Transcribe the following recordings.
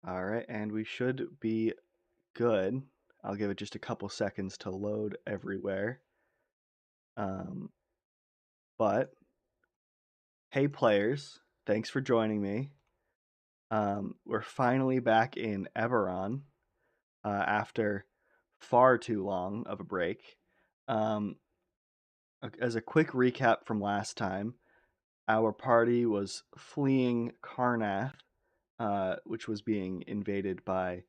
All right, and we should be good. I'll give it just a couple seconds to load everywhere. Um, but hey, players, thanks for joining me. We're finally back in Eberron after far too long of a break. Um, as a quick recap from last time, our party was fleeing Karnath, which was being invaded by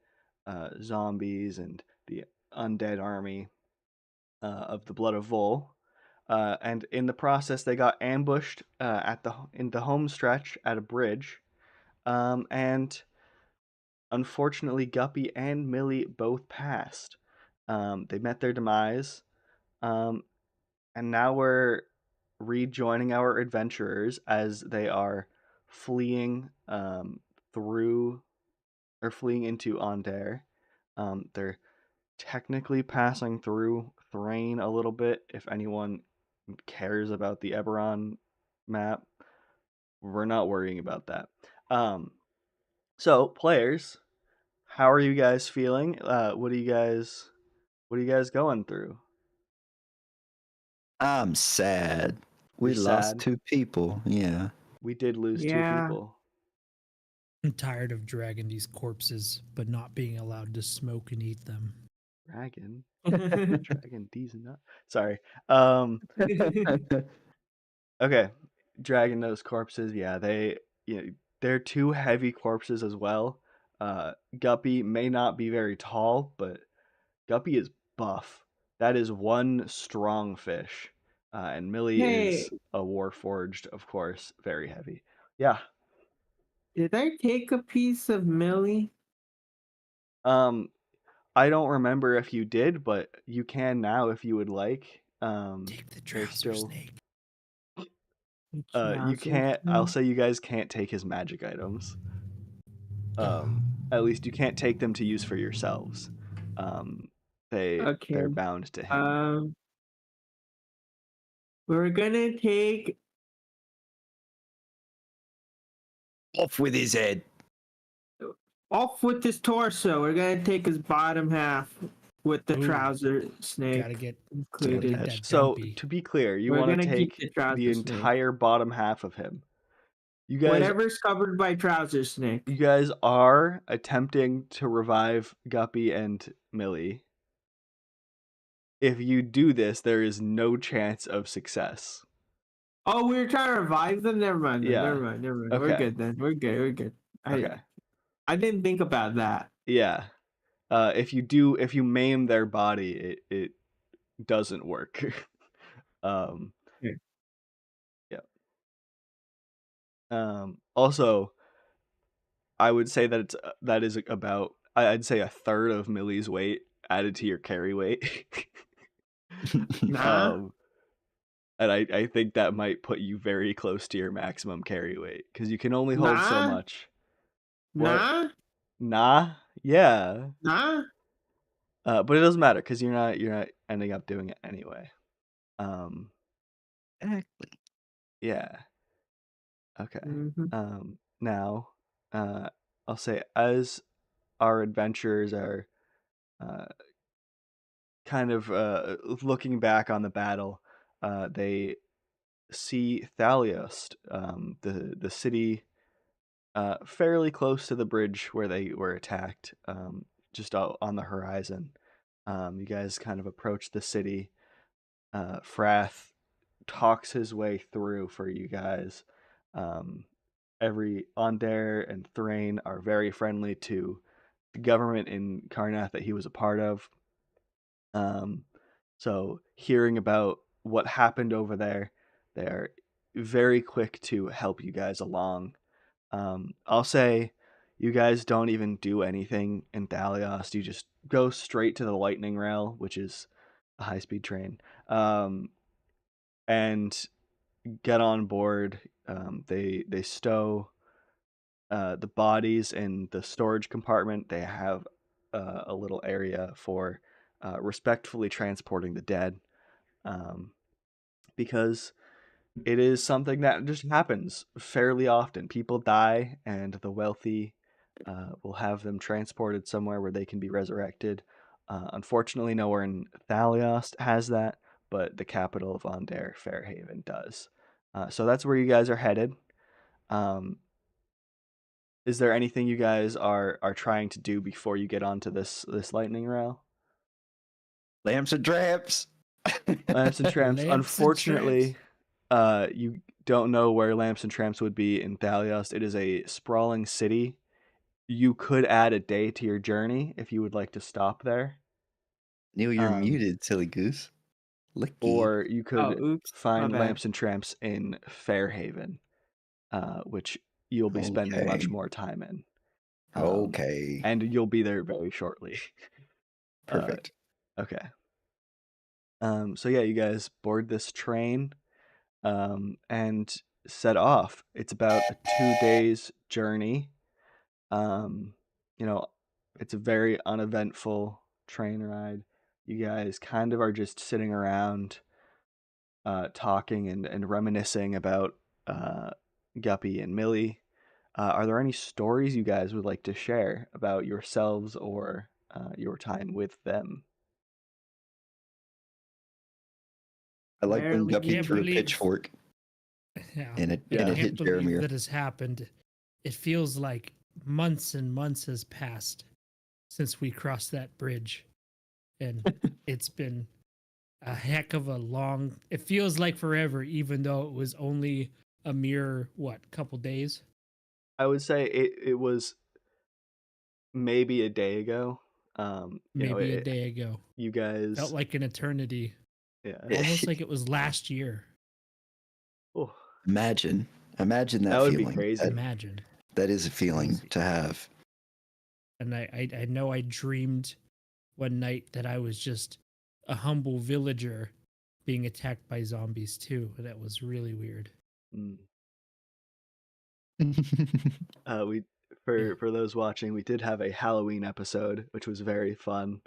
zombies and the undead army of the Blood of Vol. And in the process, they got ambushed in the home stretch at a bridge, and unfortunately, Guppy and Millie both passed. They met their demise, um, and now we're rejoining our adventurers as they are fleeing through or fleeing into Onder. They're technically passing through Thrain a little bit. If anyone cares about the Eberron map, we're not worrying about that. So players, how are you guys feeling? What are you guys going through? I'm sad. You're We lost sad. two people. Yeah. We did lose two Yeah. people. I'm tired of dragging these corpses, but not being allowed to smoke and eat them. Dragon, dragon, D's and not. Sorry. Um. Okay. Dragging those corpses. Yeah, they're two heavy corpses as well. Guppy may not be very tall, but Guppy is buff. That is one strong fish. And Millie Hey, is a warforged, of course, very heavy. Yeah. did I take a piece of Millie? Um, I don't remember if you did, but you can now if you would like. Take the There's trouser still. snake. You Trousers. can't. I'll say you guys can't take his magic items. At least you can't take them to use for yourselves. Um, Okay. they're bound to him. Um, we're gonna take. Off with his head. Off with his torso. We're gonna take his bottom half with the Ooh, trouser snake Gotta get included. that Edge. So dumpy. to be clear, you We're want gonna to keep take the trouser the snake. entire bottom half of him. You guys, Whatever's covered by trouser snake. you guys are attempting to revive Guppy and Millie. If you do this, there is no chance of success. Oh, we were trying to revive them. Never mind. Yeah. Never mind. We're Okay. good then. We're good. Okay. I didn't think about that. Yeah. If you maim their body, it doesn't work. um, Yeah. yeah. Also, I would say that is about I'd say a third of Millie's weight added to your carry weight. Nah. And I think that might put you very close to your maximum carry weight because you can only hold so Nah. much. What? Nah. Nah. Yeah. Nah. But it doesn't matter because you're not ending up doing it anyway. Exactly. Yeah. Okay. Mm-hmm. Now, I'll say as our adventurers are kind of looking back on the battle, they see Thalios, the city fairly close to the bridge where they were attacked, just out on the horizon. You guys kind of approach the city. Frath talks his way through for you guys. Every Onder and Thrain are very friendly to the government in Karnath that he was a part of. So hearing about what happened over there, they're very quick to help you guys along. I'll say you guys don't even do anything in Thalios. You just go straight to the lightning rail, which is a high-speed train, and get on board. They stow the bodies in the storage compartment. They have a little area for respectfully transporting the dead, because it is something that just happens fairly often. People die, and the wealthy we'll have them transported somewhere where they can be resurrected. Unfortunately, nowhere in Thaliost has that, but the capital of Ondare, Fairhaven, does. So that's where you guys are headed. Is there anything you guys are trying to do before you get onto this lightning rail? Lamps and traps. Lamps and Tramps. Lamps and Unfortunately, you don't know where Lamps and Tramps would be in Thaliost. It is a sprawling city. You could add a day to your journey if you would like to stop there. Neil, you're Um, muted, silly goose. Licky. Or you Oh, could oops. My find bad. Lamps and Tramps in Fairhaven, which you'll be spending much Okay. more time in. Okay. And you'll be there very shortly. Perfect. Okay. So yeah, you guys board this train and set off. It's about a 2 days journey. You know, it's a very uneventful train ride. You guys kind of are just sitting around talking and reminiscing about Guppy and Millie. Are there any stories you guys would like to share about yourselves or your time with them? I like when Barely Guppy can't threw a believe- pitchfork Yeah. and it I and it can't hit believe Jeremy. that has happened. It feels like months and months has passed since we crossed that bridge. And it's been a heck of a long, it feels like forever, even though it was only a mere, couple days? I would say it was maybe a day ago. Maybe a day ago. You guys, Felt like an eternity. yeah. Almost like it was last year. Oh, Imagine that that would be feeling. crazy. Imagine. That is a feeling Crazy. to have. And I know I dreamed one night that I was just a humble villager being attacked by zombies too. That was really weird. Mm. We for those watching, we did have a Halloween episode, which was very fun,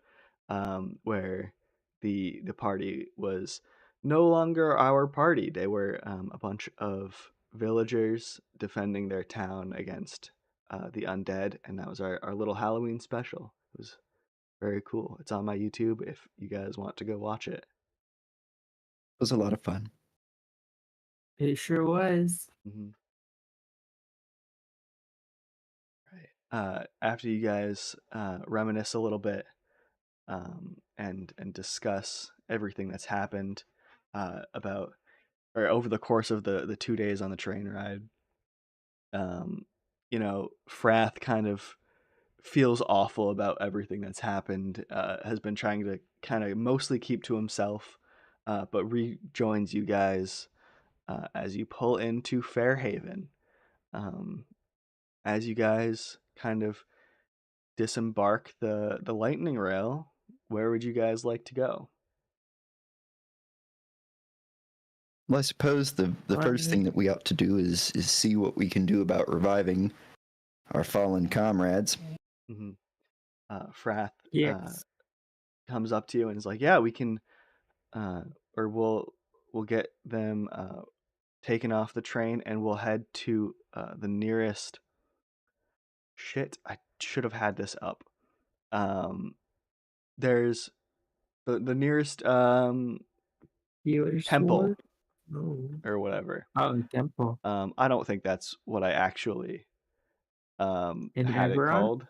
where the party was no longer our party. They were a bunch of villagers defending their town against the undead, and that was our little Halloween special. It was very cool. It's on my YouTube if you guys want to go watch it. It was a lot of fun. It sure was. Mm-hmm. After you guys reminisce a little bit and discuss everything that's happened about or over the course of the 2 days on the train ride, Frath kind of feels awful about everything that's happened. Has been trying to kind of mostly keep to himself, but rejoins you guys as you pull into Fairhaven. As you guys kind of disembark the lightning rail, where would you guys like to go? Well, I suppose the first thing Alright. that we ought to do is see what we can do about reviving our fallen comrades. Mm-hmm. Frath Yes. comes up to you and is like, "Yeah, we can, or we'll get them taken off the train, and we'll head to the nearest." Shit, I should have had this up. There's the nearest Healer's temple Sword? No. or whatever. Oh, temple. I don't think that's what I actually In had it Eberron? called.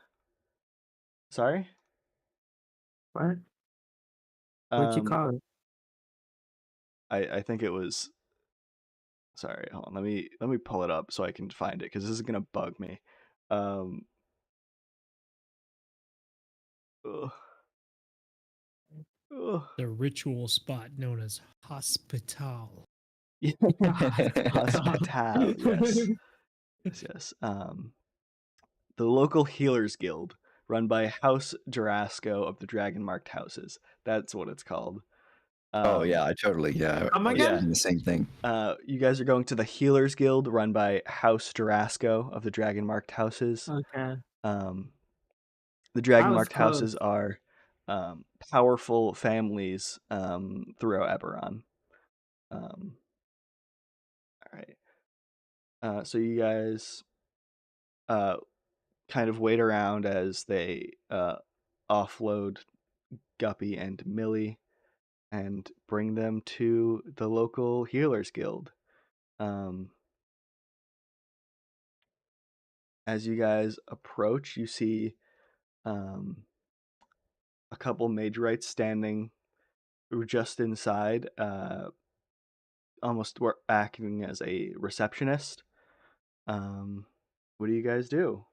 Sorry? What? What'd you Um, call it? I think it was. Sorry, hold on. Let me pull it up so I can find it because this is gonna bug me. Um, ugh. Ugh. The ritual spot known as Hospital. Yeah, Hospital. Yes, yes, yes. The local healers guild, run by House Jarasco of the Dragon Marked Houses. That's what it's called. Oh yeah, I totally Come I was again? thinking the same thing. You guys are going to the Healers Guild, run by House Jarasco of the Dragon Marked Houses. Okay. The Dragon was Marked close. Houses are powerful families throughout Eberron. All right. So you guys kind of wait around as they offload Guppy and Millie and bring them to the local Healers Guild. As you guys approach, you see a couple Magerites standing just inside, almost acting as a receptionist. What do you guys do?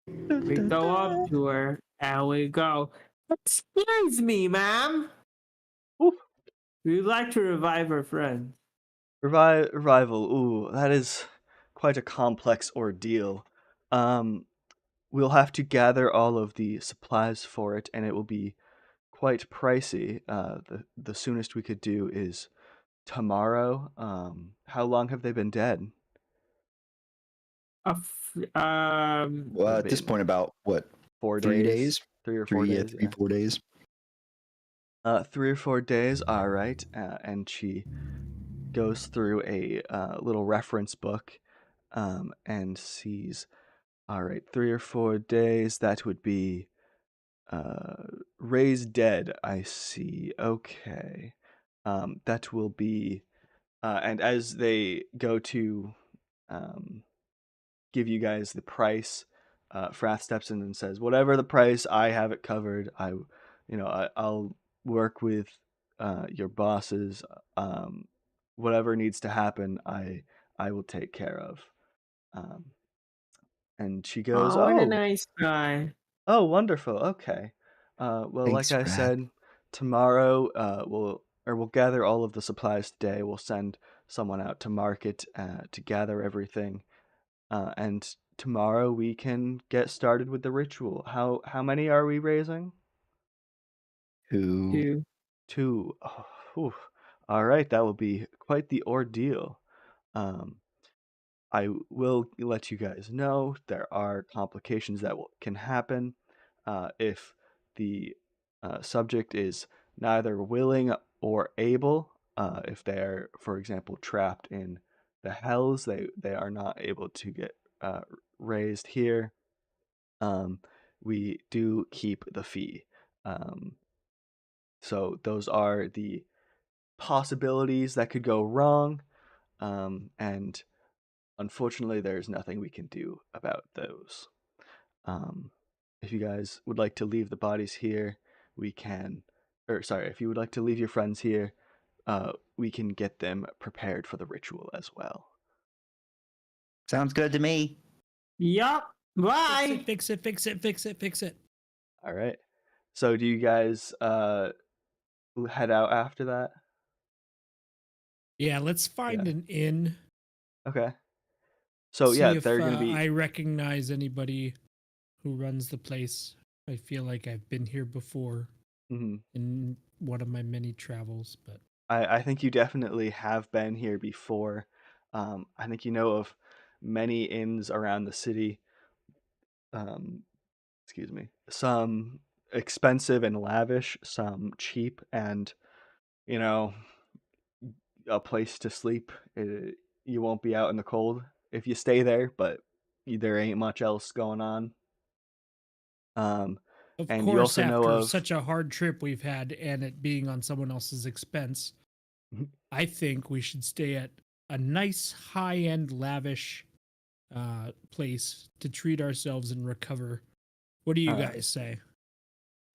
We go up to her and we go, "Excuse me, ma'am. Oof. We'd like to revive our friend." Revival. Ooh, that is quite a complex ordeal. We'll have to gather all of the supplies for it, and it will be quite pricey. The soonest we could do is tomorrow. How long have they been dead? Well, at this point, about what, 4 3 days? days? 3 or 4 days, Three, yeah. 4 days. 3 or 4 days, all right. And she goes through a little reference book and sees, all right, 3 or 4 days, that would be raised dead, I see. Okay. That will be, and as they go to give you guys the price, Frath steps in and says, "Whatever the price, I have it covered. I'll work with your bosses. Whatever needs to happen, I will take care of." Um, and she goes, Oh, what a "Oh, nice guy. oh, wonderful. Okay. Well, like Thanks, I Brad. said, tomorrow we'll gather all of the supplies today. We'll send someone out to market to gather everything, and tomorrow we can get started with the ritual. How many are we raising? Who? Too. 2. Oh, whew. All right, that will be quite the ordeal. Um, I will let you guys know there are complications that can happen if the subject is neither willing or able. If they are, for example, trapped in the hells, they are not able to get raised here. We do keep the fee. Um, so those are the possibilities that could go wrong. And unfortunately, there's nothing we can do about those. If you guys would like to leave the bodies here, we can. Or sorry, if you would like to leave your friends here, we can get them prepared for the ritual as well. Sounds good to me. Yup. Bye. Fix it, fix it, fix it, fix it. All right. So do you guys head out after that? Yeah, let's find an inn. Okay. So See yeah, if they're gonna be. I recognize anybody who runs the place. I feel like I've been here before Mhm. in one of my many travels, but I think you definitely have been here before. I think you know of many inns around the city. Um, excuse me. Some expensive and lavish, some cheap and, you know, a place to sleep. You won't be out in the cold if you stay there, but there ain't much else going on. of And you course, also know after of. such a hard trip we've had and it being on someone else's expense, I think we should stay at a nice, high-end, lavish place to treat ourselves and recover. What do you Uh, guys say?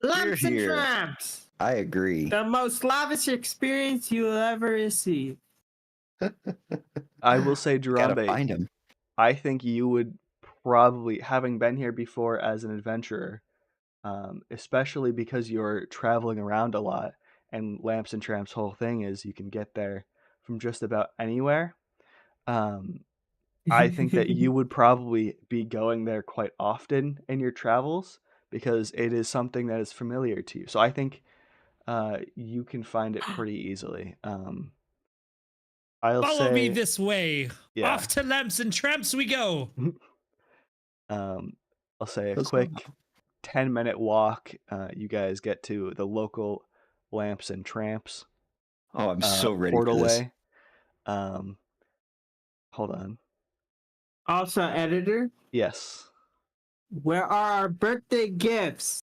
Lamps and Here. tramps. I agree. The most lavish experience you'll ever receive. I will say, Gotta Durambe, find him. I think you would probably, having been here before as an adventurer, especially because you're traveling around a lot, and Lamps and Tramps' whole thing is you can get there from just about anywhere. I think that you would probably be going there quite often in your travels because it is something that is familiar to you. So I think you can find it pretty easily. I'll Follow me say, this way. yeah. Off to Lamps and Tramps we go. um, I'll say a Let's go. quick 10-minute walk. You guys get to the local Lamps and Tramps Oh, I'm so ready for this. portalway. Hold on. Also, editor, Yes. where are our birthday gifts?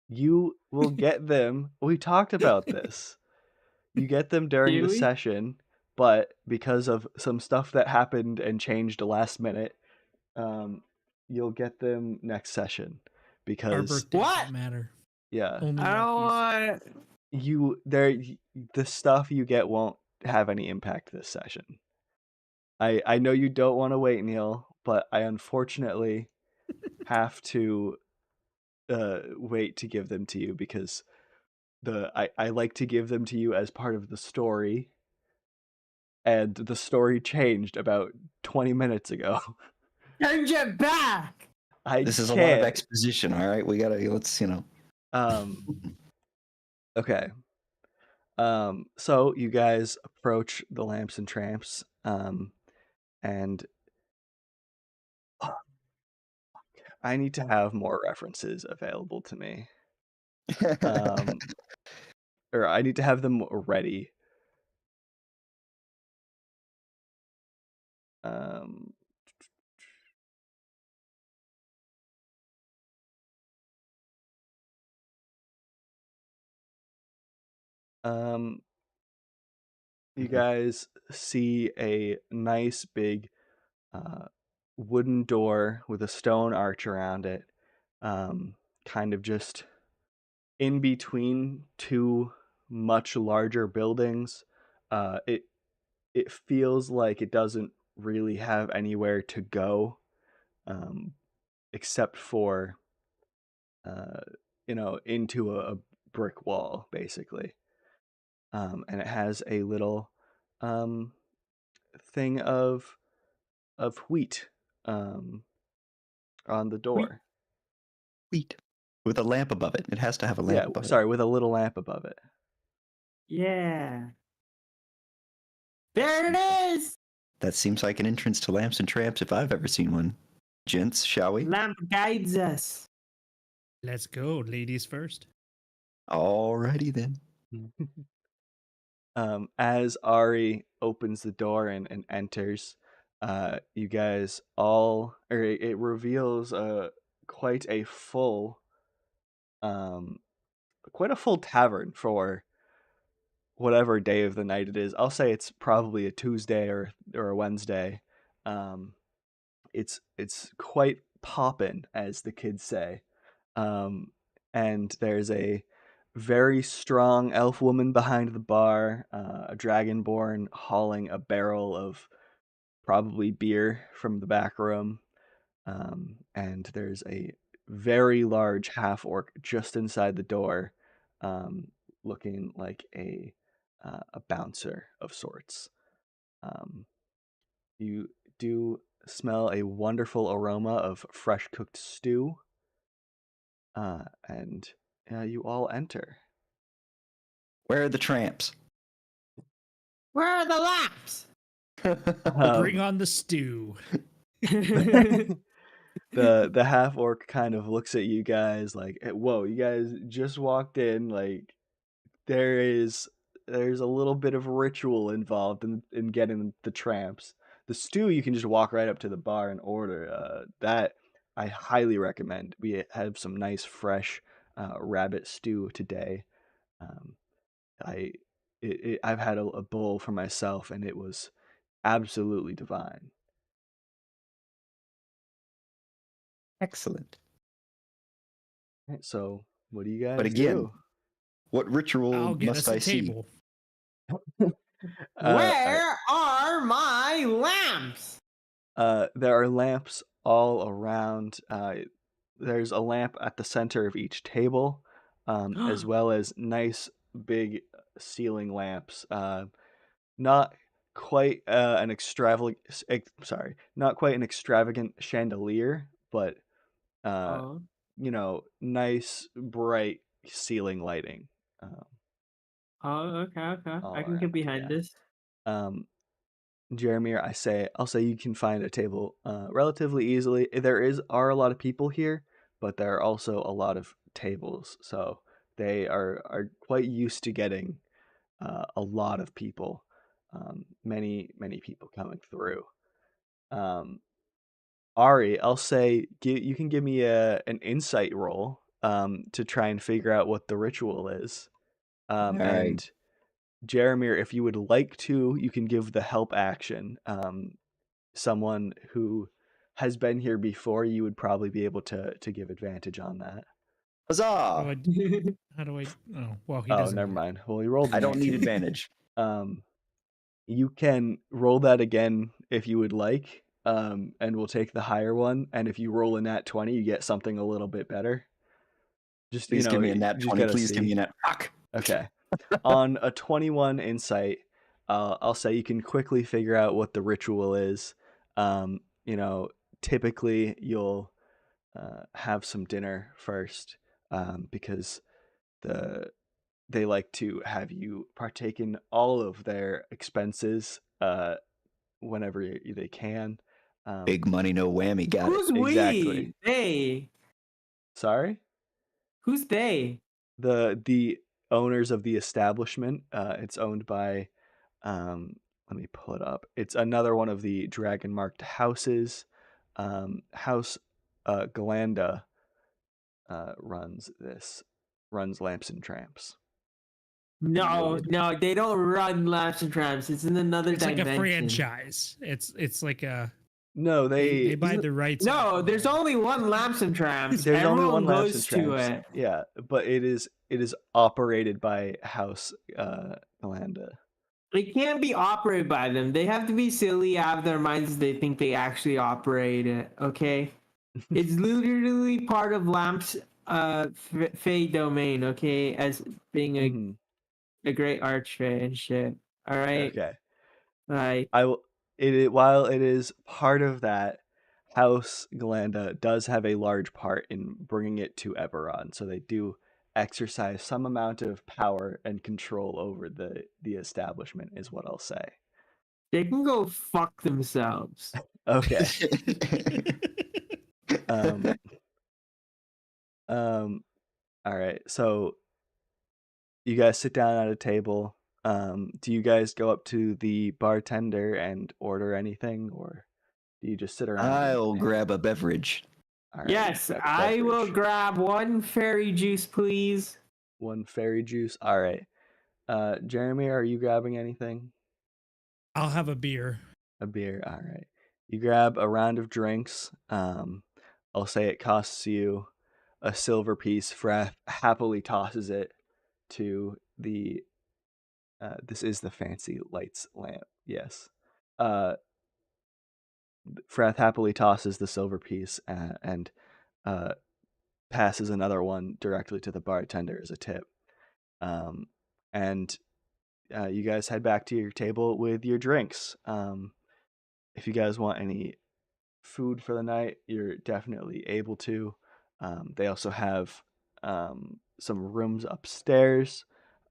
You will get them. We talked about this. You get them during Do the we? session, but because of some stuff that happened and changed last minute, um, you'll get them next session Our because birthdays What? don't matter. yeah, Only I don't Mikey's. want. the stuff you get won't have any impact this session. I know you don't want to wait, Neil, but I unfortunately have to wait to give them to you because I like to give them to you as part of the story, and the story changed about 20 minutes ago. Turn your back. I This is a lot of can't. exposition. All right, let's Um. Okay. So you guys approach the lamps and tramps. And I need to have more references available to me. Um, or I need to have them ready. Um, um, you guys see a nice big uh, wooden door with a stone arch around it, kind of just in between two much larger buildings. It feels like it doesn't really have anywhere to go, um, except for uh, into a brick wall, basically. And it has a little um, thing of wheat um, on the Wheat. door. Wheat with a lamp above it. It has to have a lamp Yeah, above sorry, with a little lamp above it. Yeah. There it is. it. That seems like an entrance to lamps and tramps if I've ever seen one. Gents, shall we? Lamp guides us. Let's go, ladies first. Alrighty then. As Ari opens the door and enters, you guys all, or it reveals quite a full, um, quite a full tavern for whatever day of the night it is. I'll say it's probably a Tuesday or a Wednesday. Um, it's quite poppin', as the kids say. Um, and there's a very strong elf woman behind the bar, a dragonborn hauling a barrel of probably beer from the back room. And there's a very large half orc just inside the door, um, looking like a bouncer of sorts. Um, you do smell a wonderful aroma of fresh cooked stew, and you all enter. Where are the tramps? Where are the lamps? Bring Um, on the stew. the half orc kind of looks at you guys like, "Whoa, you guys just walked in. Like, there's a little bit of ritual involved in getting the tramps. The stew you can just walk right up to the bar and order. That I highly recommend. We have some nice fresh rabbit stew today. Um, I've had a bowl for myself and it was absolutely divine. Excellent. Right, so what do you But guys again, do? what ritual I'll get must us a I see? table. I, Where are my lamps? there are lamps all around. There's a lamp at the center of each table, as well as nice big ceiling lamps. Not quite not quite an extravagant chandelier, but uh, Oh, nice bright ceiling lighting okay, okay. all I can get around. behind Yeah. this. Um, Jeremy, I'll say you can find a table relatively easily. Are a lot of people here, but there are also a lot of tables, so they are quite used to getting a lot of people, many people coming through. Um, Ari, I'll say you can give me an insight roll to try and figure out what the ritual is. All right. And Jeremy, if you would like to, you can give the help action. Someone who has been here before, you would probably be able to give advantage on that. Huzzah! How do I? Oh, well, he Oh, doesn't. never mind. Well, you rolled. I don't need 19. advantage. You can roll that again if you would like, and we'll take the higher one. And if you roll a nat 20, you get something a little bit better. Just Please give me a nat just 20. gotta Please give see. me a nat. Fuck. Okay. On a 21 insight, I'll say you can quickly figure out what the ritual is. Typically you'll have some dinner first, because they like to have you partake in all of their expenses whenever they can. Big money, no whammy. Got Who's it. Exactly. we? They. Sorry? Who's they? The owners of the establishment. It's owned by let me pull it up. It's another one of the dragon marked houses. House Galanda runs Lamps and Tramps. No, they don't run Lamps and Tramps. It's in another It's dimension. like a franchise. It's like a. No, They buy the rights. No, there's only one Lamps and Tramps. there's Everyone only one Lamps goes and to Tramps. it. Yeah, but it is operated by House Galanda. It can't be operated by them. They have to be silly out of their minds. They think they actually operate it. Okay, it's literally part of Lamps Fey domain. Okay, as being a great archfey and shit. All right. Okay. Like I will. While it is part of that, House Galanda does have a large part in bringing it to Eberron, so they do exercise some amount of power and control over the establishment, is what I'll say. they can go fuck themselves. Okay. All right. So you guys sit down at a table. Do you guys go up to the bartender and order anything, or do you just sit around? I'll grab a beverage. All right, Yes, grab I will beverage. grab one fairy juice, please. One fairy juice. All right. Jeremy, are you grabbing anything? I'll have a beer. A beer. All right. You grab a round of drinks. I'll say it costs you a silver piece. Frath happily tosses it to the. This is the fancy lights lamp. Yes. Frath happily tosses the silver piece and passes another one directly to the bartender as a tip. And you guys head back to your table with your drinks. If you guys want any food for the night, you're definitely able to. They also have some rooms upstairs,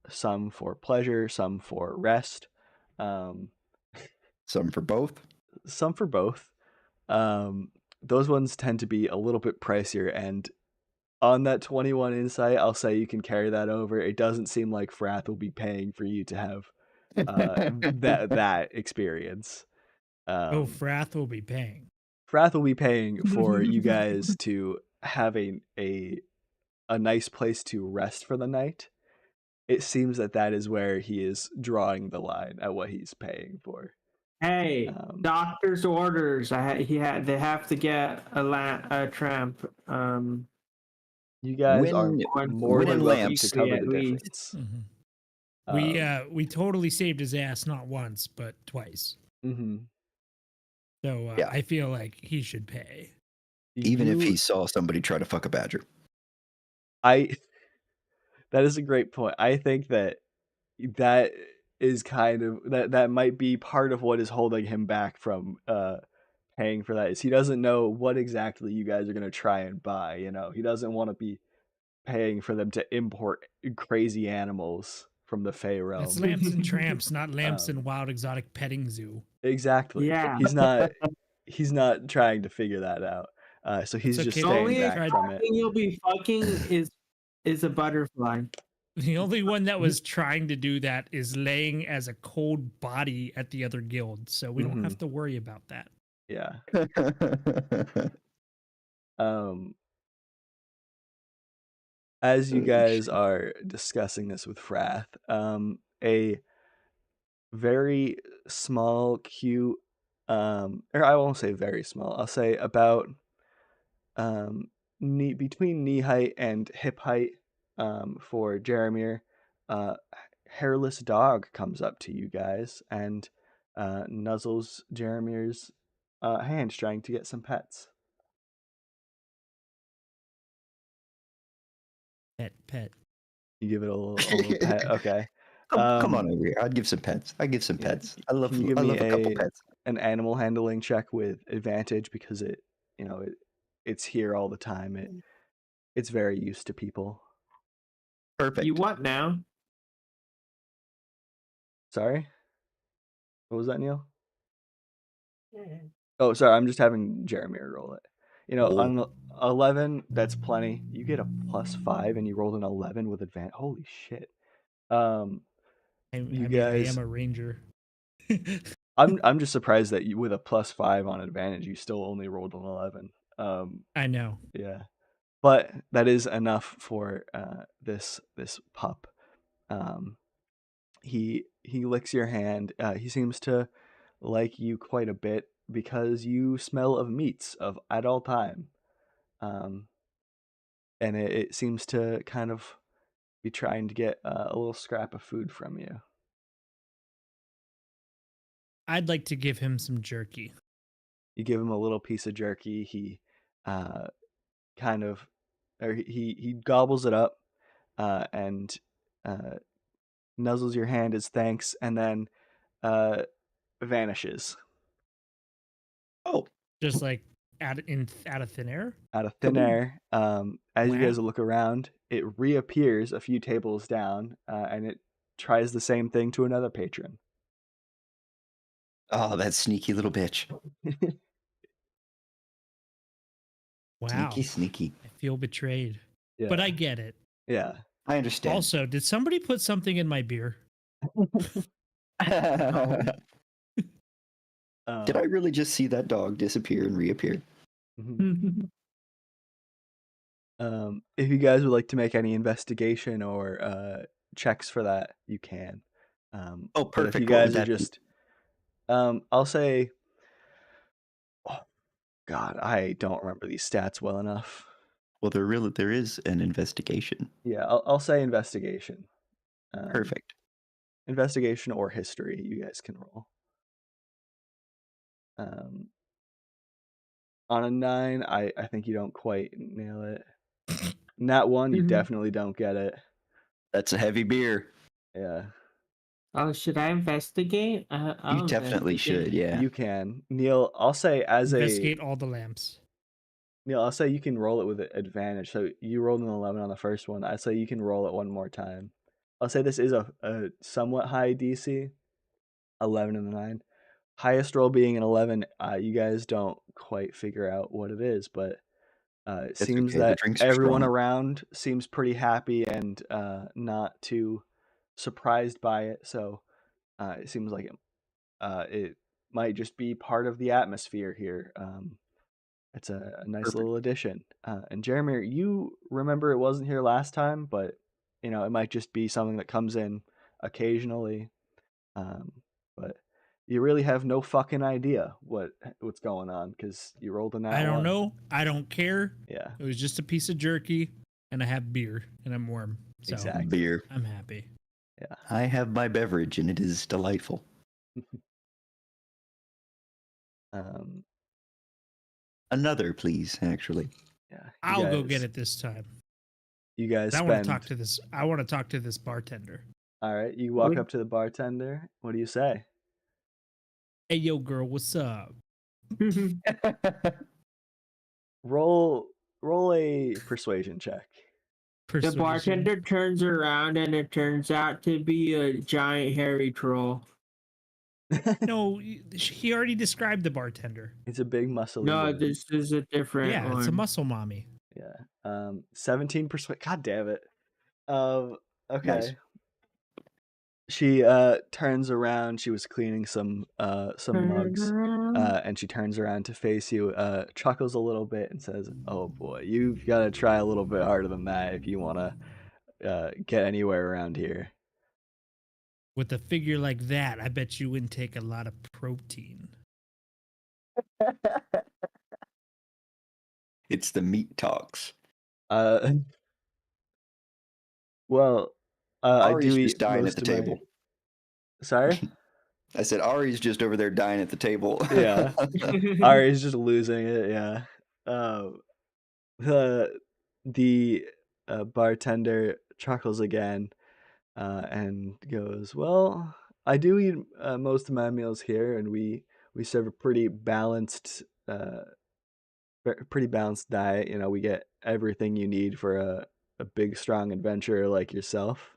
some for pleasure, some for rest, Some for both. some for both. Those ones tend to be a little bit pricier, and on that 21 insight, I'll say you can carry that over. It doesn't seem like Frath will be paying for you to have that experience. Frath will be paying. Frath will be paying for you guys to have a nice place to rest for the night. It seems that is where he is drawing the line at what he's paying for. Hey, doctor's orders. They have to get a tramp. You guys are more than welcome to cover at the least. difference. Mm-hmm. We totally saved his ass not once but twice. Mm-hmm. So Yeah. I feel like he should pay, even if he saw somebody try to fuck a badger. That is a great point. I think that is kind of that might be part of what is holding him back from paying for that, is he doesn't know what exactly you guys are going to try and buy. He doesn't want to be paying for them to import crazy animals from the Fey realm. That's Lamps and Tramps, not Lamps and Wild Exotic Petting Zoo. Exactly. Yeah. He's not trying to figure that out. So he's just staying back from it. The only thing you'll be fucking is a butterfly. The only one that was trying to do that is laying as a cold body at the other guild, so we don't have to worry about that. Yeah. Um, as you Holy guys shit. are discussing this with Frath, a very small, cute, or I won't say very small. I'll say about between knee height and hip height, for Jeremir, hairless dog comes up to you guys and nuzzles Jeremir's hand, trying to get some pets. Pet. You give it a little pet. Okay. Come on over here. I'd give some pets. I give some Yeah. pets. Can you give I me love a couple pets. an animal handling check with advantage because it's here all the time. It's very used to people. You Perfect. what now? Sorry, what was that, Neil? Oh, sorry. I'm just having Jeremy roll it. Oh. On 11, that's plenty. You get a +5, and you rolled an 11 with advantage. Holy shit. Um, I you mean, I guys, am a ranger. I'm just surprised that you with a +5 on advantage, you still only rolled an 11. I know. Yeah, but that is enough for this pup. Um, he licks your hand. He seems to like you quite a bit because you smell of meats of at all time. Um, and it seems to kind of be trying to get a little scrap of food from you. I'd like to give him some jerky. You give him a little piece of jerky. He uh, kind of, or he gobbles it up and uh, nuzzles your hand as thanks, and then uh, vanishes Oh. Just like out of thin air. out of thin Kaboom. air. As you Wow. guys look around, it reappears a few tables down, and it tries the same thing to another patron. Oh, that sneaky little bitch. Wow. Sneaky, sneaky. I feel betrayed. Yeah, But I get it. yeah. I understand. Also, did somebody put something in my beer? Did I really just see that dog disappear and reappear? Mhm. If you guys would like to make any investigation or checks for that, you can. Oh, But if you perfect. What would guys are that be? just, I'll say, oh, God, I don't remember these stats well enough. Well, there is an investigation. Yeah, I'll say investigation. Perfect. Investigation or history, you guys can roll. Um, on a 9, I think you don't quite nail it. Nat 1, you definitely don't get it. That's a heavy beer. Yeah, Oh, should I investigate? You I'll definitely should, investigate. yeah. you can. Neil, I'll say Investigate all the lamps. Neil, I'll say you can roll it with advantage. So you rolled an 11 on the first one. I say you can roll it one more time. I'll say this is a somewhat high DC, 11 and a 9. Highest roll being an 11. You guys don't quite figure out what it is, but it That's seems okay. The that drinks are everyone strong. around seems pretty happy and not too surprised by it. So it seems like it might just be part of the atmosphere here. It's a nice Perfect. little addition. And Jeremy, you remember it wasn't here last time, but it might just be something that comes in occasionally. Um, but you really have no fucking idea what's going on because you rolled in that I don't one. know. I don't care. Yeah, It was just a piece of jerky, and I have beer, and I'm warm. So exactly. Beer. I'm happy. Yeah. I have my beverage and it is delightful. Um, Another, please, actually. yeah. I'll go get it this time. You guys I spend. want to talk to this. I want to talk to this bartender. All right. You walk up to the bartender. What do you say? Hey, yo, girl, what's up? Roll a persuasion check. The Persuasion. bartender turns around and it turns out to be a giant hairy troll. No, he already described the bartender. It's a big muscly. No, woman. this is a different Yeah, one. it's a muscle mommy. Yeah. 17 persuade. God damn it. Okay. Nice. She turns around. She was cleaning some mugs, and she turns around to face you, chuckles a little bit, and says, "Oh boy, you've got to try a little bit harder than that if you want to get anywhere around here." With a figure like that, I bet you intake a lot of protein. It's the meat talks. Uh, well, I do Ari's just eat dying at most the of my. table. Sorry. I said Ari's just over there dying at the table. Yeah. Ari's just losing it. Yeah. The the bartender chuckles again, and goes, "Well, I do eat most of my meals here, and we serve a pretty balanced diet. You know, we get everything you need for a big, strong adventurer like yourself."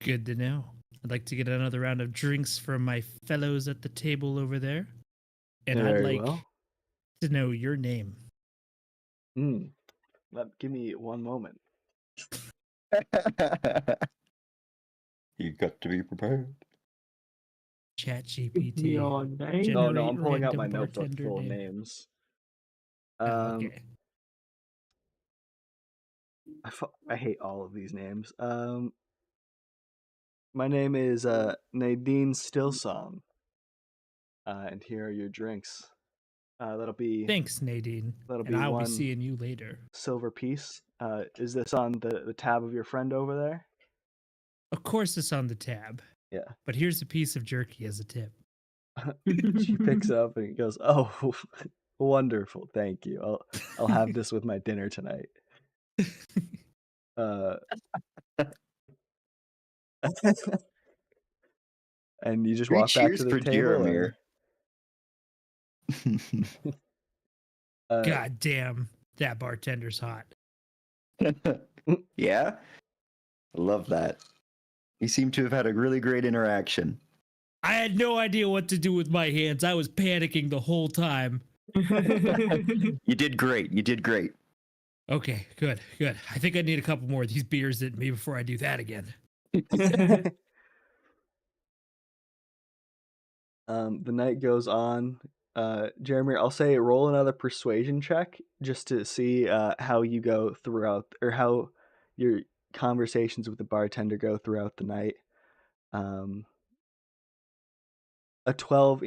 Good to know. I'd like to get another round of drinks from my fellows at the table over there. And I'd Very like well. to know your name. Give me one moment. You got to be prepared. Chat GPT. Your name? No, Generate I'm pulling out random my notebook bartender full of name. names. Oh, okay. I hate all of these names. My name is Nadine Stillsong, and here are your drinks. Thanks, Nadine. That'll And be I'll be one seeing you later. silver piece. Is this on the tab of your friend over there? Of course, it's on the tab. Yeah. But here's a piece of jerky as a tip. She picks it up and goes, "Oh, wonderful! Thank you. I'll have this with my dinner tonight." Uh, and you just Three walk back to cheers the for table, Jeremir. God damn, that bartender's hot. Yeah? I love that. You seem to have had a really great interaction. I had no idea what to do with my hands. I was panicking the whole time. You did great. You did great. Okay, good. I think I need a couple more of these beers in me before I do that again. The night goes on. Jeremy, I'll say roll another persuasion check just to see how you go throughout, or how your conversations with the bartender go throughout the night. A 12,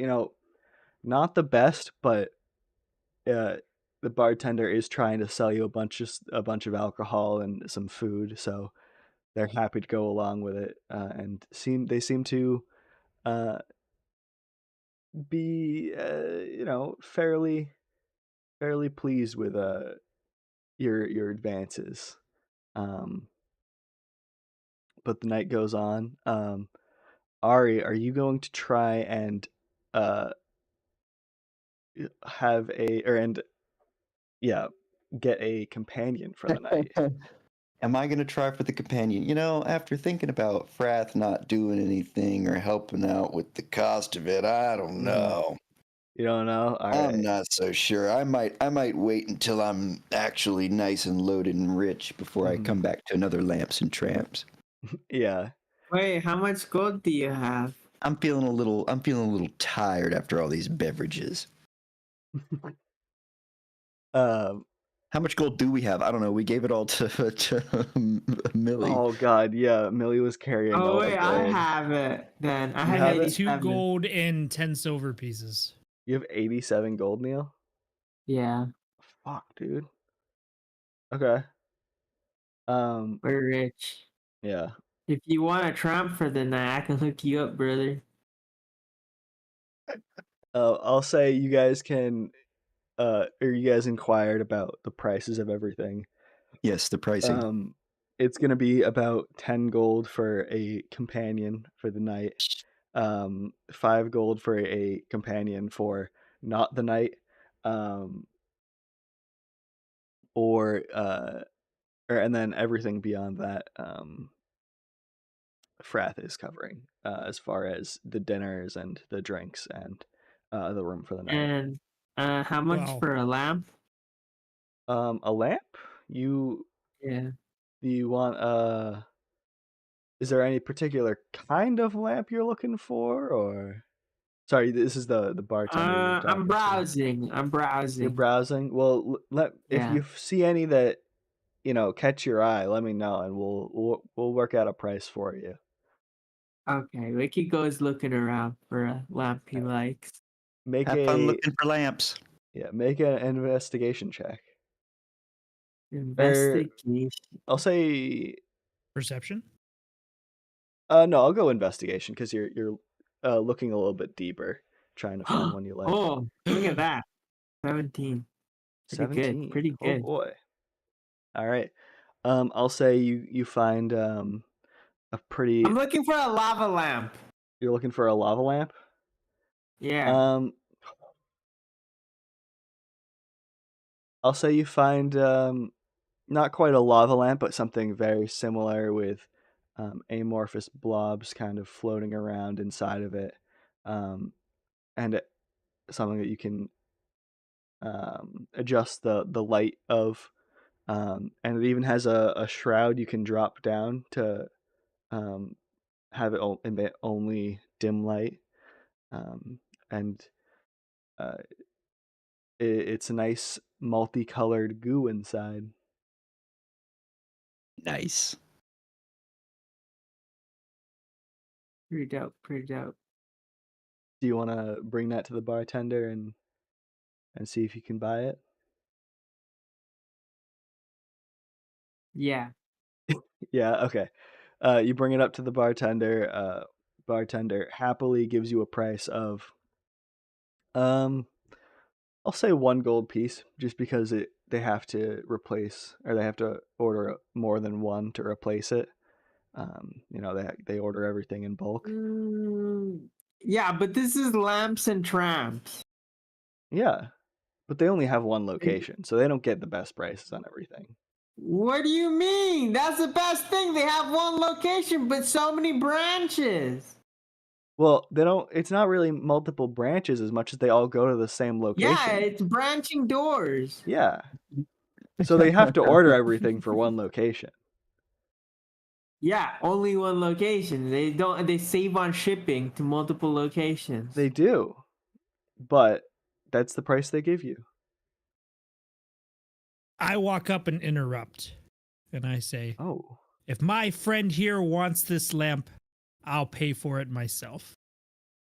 not the best, but the bartender is trying to sell you a bunch of alcohol and some food, so they're happy to go along with it, and they seem to uh, be fairly pleased with your advances. Um, but the night goes on. Ari, are you going to try and uh have a or and yeah get a companion for the night? Am I going to try for the companion? You know, after thinking about Frath not doing anything or helping out with the cost of it, I don't know. You don't know? All I'm right. not so sure. I might wait until I'm actually nice and loaded and rich before I come back to another Lamps and Tramps. Yeah. Wait, how much gold do you have? I'm feeling a little tired after all these beverages. Um. How much gold do we have? I don't know. We gave it all to Millie. Oh God, yeah. Millie was carrying Oh all wait, the I gold. have it then. I You have have it? 2 87. gold and 10 silver pieces. You have 87 gold, Neil? Yeah, Fuck, dude. Okay. we're rich. Yeah. If you want a tramp for the night, I can hook you up, brother. I'll say you guys can or you guys inquired about the prices of everything. Yes, the pricing. It's gonna be about 10 gold for a companion for the night. 5 gold for a companion for not the night. Um and then everything beyond that, Frath is covering, as far as the dinners and the drinks and the room for the night. And how much Wow. for a lamp? A lamp? You Yeah. Do you want Is there any particular kind of lamp you're looking for, or sorry, this is the bartender you're I'm talking to. browsing. I'm You're browsing. browsing. Well, if Yeah. you see any that catch your eye, let me know, and we'll work out a price for you. Okay, Ricky goes looking around for a lamp he likes. Make Have fun a looking for lamps. make an investigation check. Or Investigation. I'll say Perception? no, I'll go investigation because you're looking a little bit deeper, trying to find one you like. Oh, look at that. 17. Pretty good. 17. Pretty Oh good. boy. All right. I'll say you find a pretty. I'm looking for a lava lamp. You're looking for a lava lamp. Yeah. I'll say you find not quite a lava lamp, but something very similar with amorphous blobs kind of floating around inside of it, and something that you can adjust the light of, and it even has a shroud you can drop down to have it emit only dim light, and uh, it's a nice multicolored goo inside. Nice. Pretty dope. Pretty dope. Do you want to bring that to the bartender and see if you can buy it? Yeah. Yeah, okay. You bring it up to the bartender. Bartender happily gives you a price of, I'll say 1 gold piece, just because they have to replace, or they have to order more than one to replace it. They order everything in bulk. Yeah, but this is lamps and tramps. Yeah, but they only have one location, so they don't get the best prices on everything. What do you mean? That's the best thing. They have one location, but so many branches. Well, they don't. It's not really multiple branches as much as they all go to the same location. Yeah, it's branching doors. Yeah. So they have to order everything for one location. Yeah, only one location. They save on shipping to multiple locations. They do. But that's the price they give you. I walk up and interrupt, and I say, Oh. if my friend here wants this lamp, I'll pay for it myself.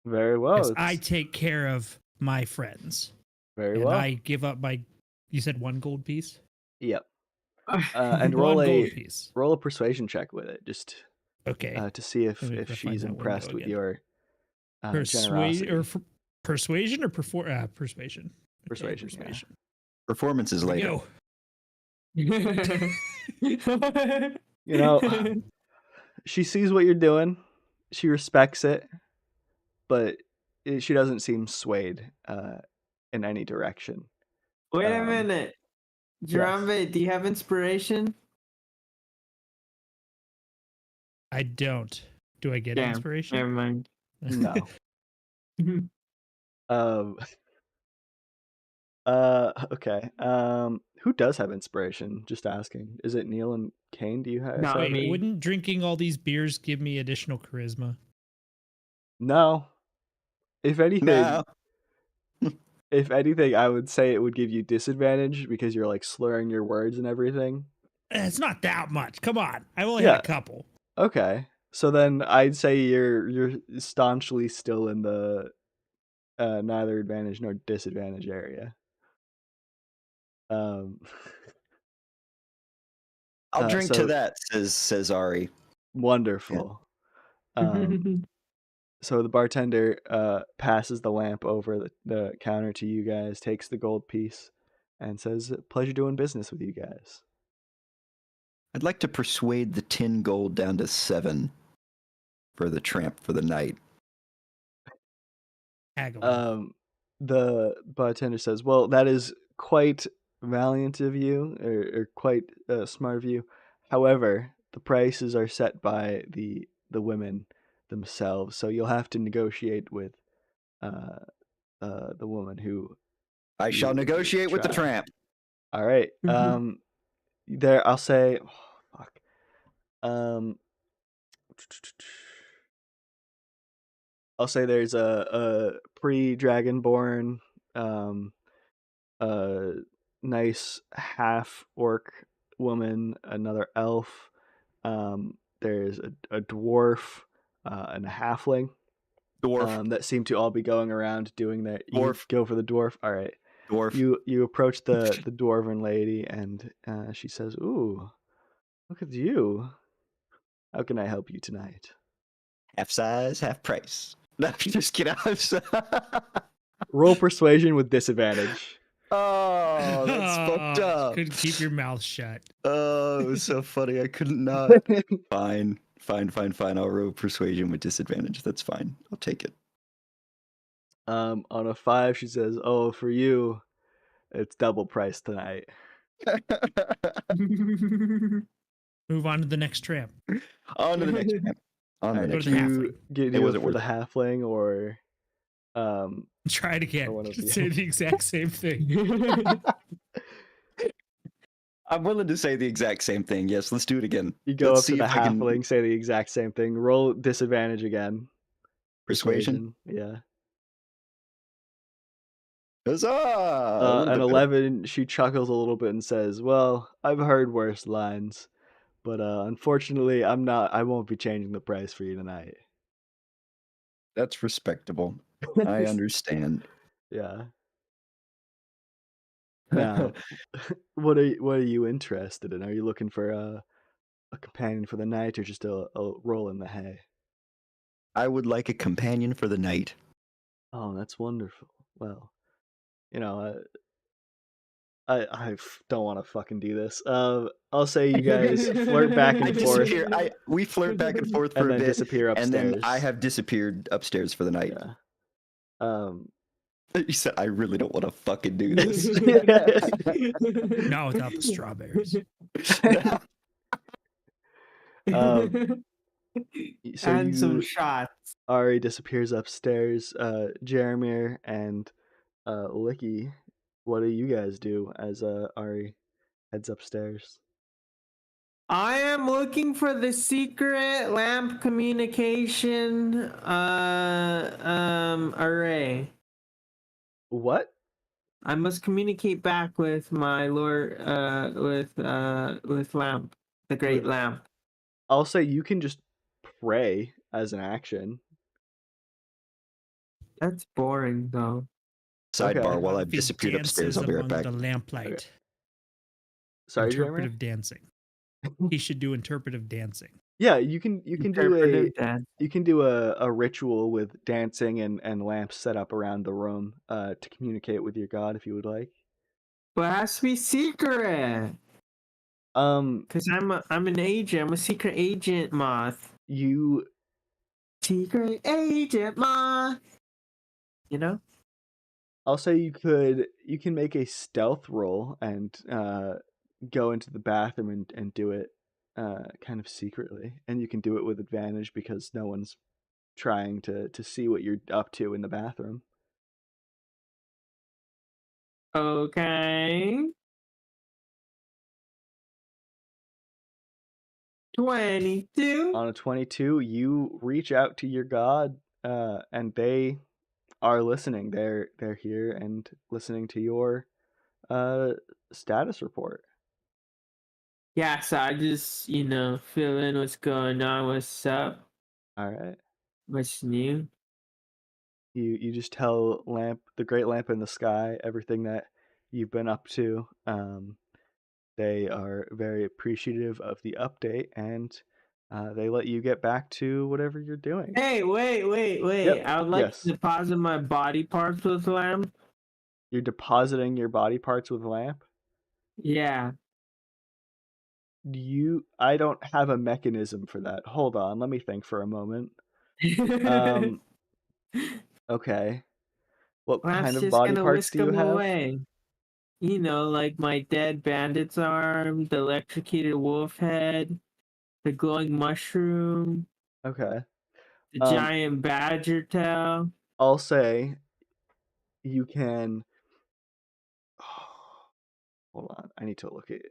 Very well. 'Cause I take care of my friends. Very And well. I give up my, you said 1 gold piece? Yep. And One roll gold piece. a persuasion check with it, just Okay. to see if Let me find she's that impressed window with again. your generosity. Persuasion or persuasion? Okay, Persuasion, yeah. Performance is Here we later. go. She sees what you're doing. She respects it, but she doesn't seem swayed in any direction. Wait a minute. Jarambe, Yes. do you have inspiration? I don't. Do I get Damn, inspiration? never mind. No. Okay. Who does have inspiration? Just asking. Is it Neil and Kane? Do you have? No, Wait, me. wouldn't drinking all these beers give me additional charisma? No. If anything, No. I would say it would give you disadvantage because you're like slurring your words and everything. It's not that much. Come on. I've only had a couple. Okay. So then I'd say you're staunchly still in the neither advantage nor disadvantage area. I'll drink to that, says Ari. Wonderful. So the bartender passes the lamp over the counter to you guys, takes the gold piece, and says, "Pleasure doing business with you guys." I'd like to persuade the 10 gold down to 7 for the tramp for the night. Haggling. The bartender says, "Well, that is quite valiant of you, or quite smart of you. However, the prices are set by the women themselves, so you'll have to negotiate with the woman who I shall negotiate with the try." tramp. All right. There, I'll say, oh, fuck. I'll say there's a pre-dragonborn, a nice half orc woman, another elf. There's a dwarf, and a halfling. Dwarf. That seem to all be going around doing that. You Dwarf. go for the dwarf. All right. Dwarf. You approach the dwarven lady, and she says, "Ooh, look at you. How can I help you tonight?" Half size, half price. No, just kidding. I'm so- Roll persuasion with disadvantage. Oh, that's fucked up. Couldn't keep your mouth shut. Oh, it was so funny. I couldn't not. Fine. I'll roll persuasion with disadvantage. That's fine. I'll take it. On a 5, she says, "Oh, for you, it's double price tonight." Move on to the next tramp. On to the next one. On to the Alright, next to the one. halfling. do It you wasn't for the worth halfling or Try it again. Or one of you. Say the exact same thing. I'm willing to say the exact same thing. Yes, let's do it again. you go Let's up to see the if I can- halfling, say the exact same thing. Roll disadvantage again. Persuasion? Yeah. Huzzah! A little An bit better. 11, she chuckles a little bit and says, "Well, I've heard worse lines, but unfortunately, I won't be changing the price for you tonight." That's respectable. I understand. Yeah. Now, what are you interested in? Are you looking for a companion for the night, or just a roll in the hay? I would like a companion for the night. Oh, that's wonderful. Well, you know, I don't want to fucking do this. I'll say you guys flirt back I and forth, disappear. We flirt back and forth for and a then bit, disappear and upstairs. then I have disappeared upstairs for the night. Yeah. You said I really don't want to fucking do this. Not without the strawberries. So and some you shots. Ari disappears upstairs. Jeremy and Licky, what do you guys do as Ari heads upstairs? I am looking for the secret lamp communication array. What? I must communicate back with my lord with lamp, the great lamp. I'll say you can just pray as an action. That's boring though. Sidebar: Okay. while What I've if he disappeared upstairs, dances I'll be right among back. the lamplight. Okay. Sorry, Jeremy? Interpretive dancing. He should do interpretive dancing. Yeah, you can do Interpretive dance. a ritual with dancing and lamps set up around the room to communicate with your god if you would like. But it has to be secret. Cause I'm an agent. I'm a secret agent moth. You Secret agent moth. You know? I'll say you can make a stealth roll and go into the bathroom and do it kind of secretly, and you can do it with advantage because no one's trying to see what you're up to in the bathroom. Okay. 22. On a 22, you reach out to your god, and they are listening. They're here and listening to your status report. Yeah, so I just, fill in what's going on, what's up, All right. what's new. You just tell the great lamp in the sky, everything that you've been up to. They are very appreciative of the update, and they let you get back to whatever you're doing. Hey, wait. Yep, I would like yes. to deposit my body parts with lamp. You're depositing your body parts with a lamp? Yeah. I don't have a mechanism for that. Hold on, let me think for a moment. Okay. What Lamp's kind of just body gonna parts whisk do you them have? away. Like my dead bandit's arm, the electrocuted wolf head, the glowing mushroom, Okay. the giant badger tail. I'll say you can. Hold on, I need to look at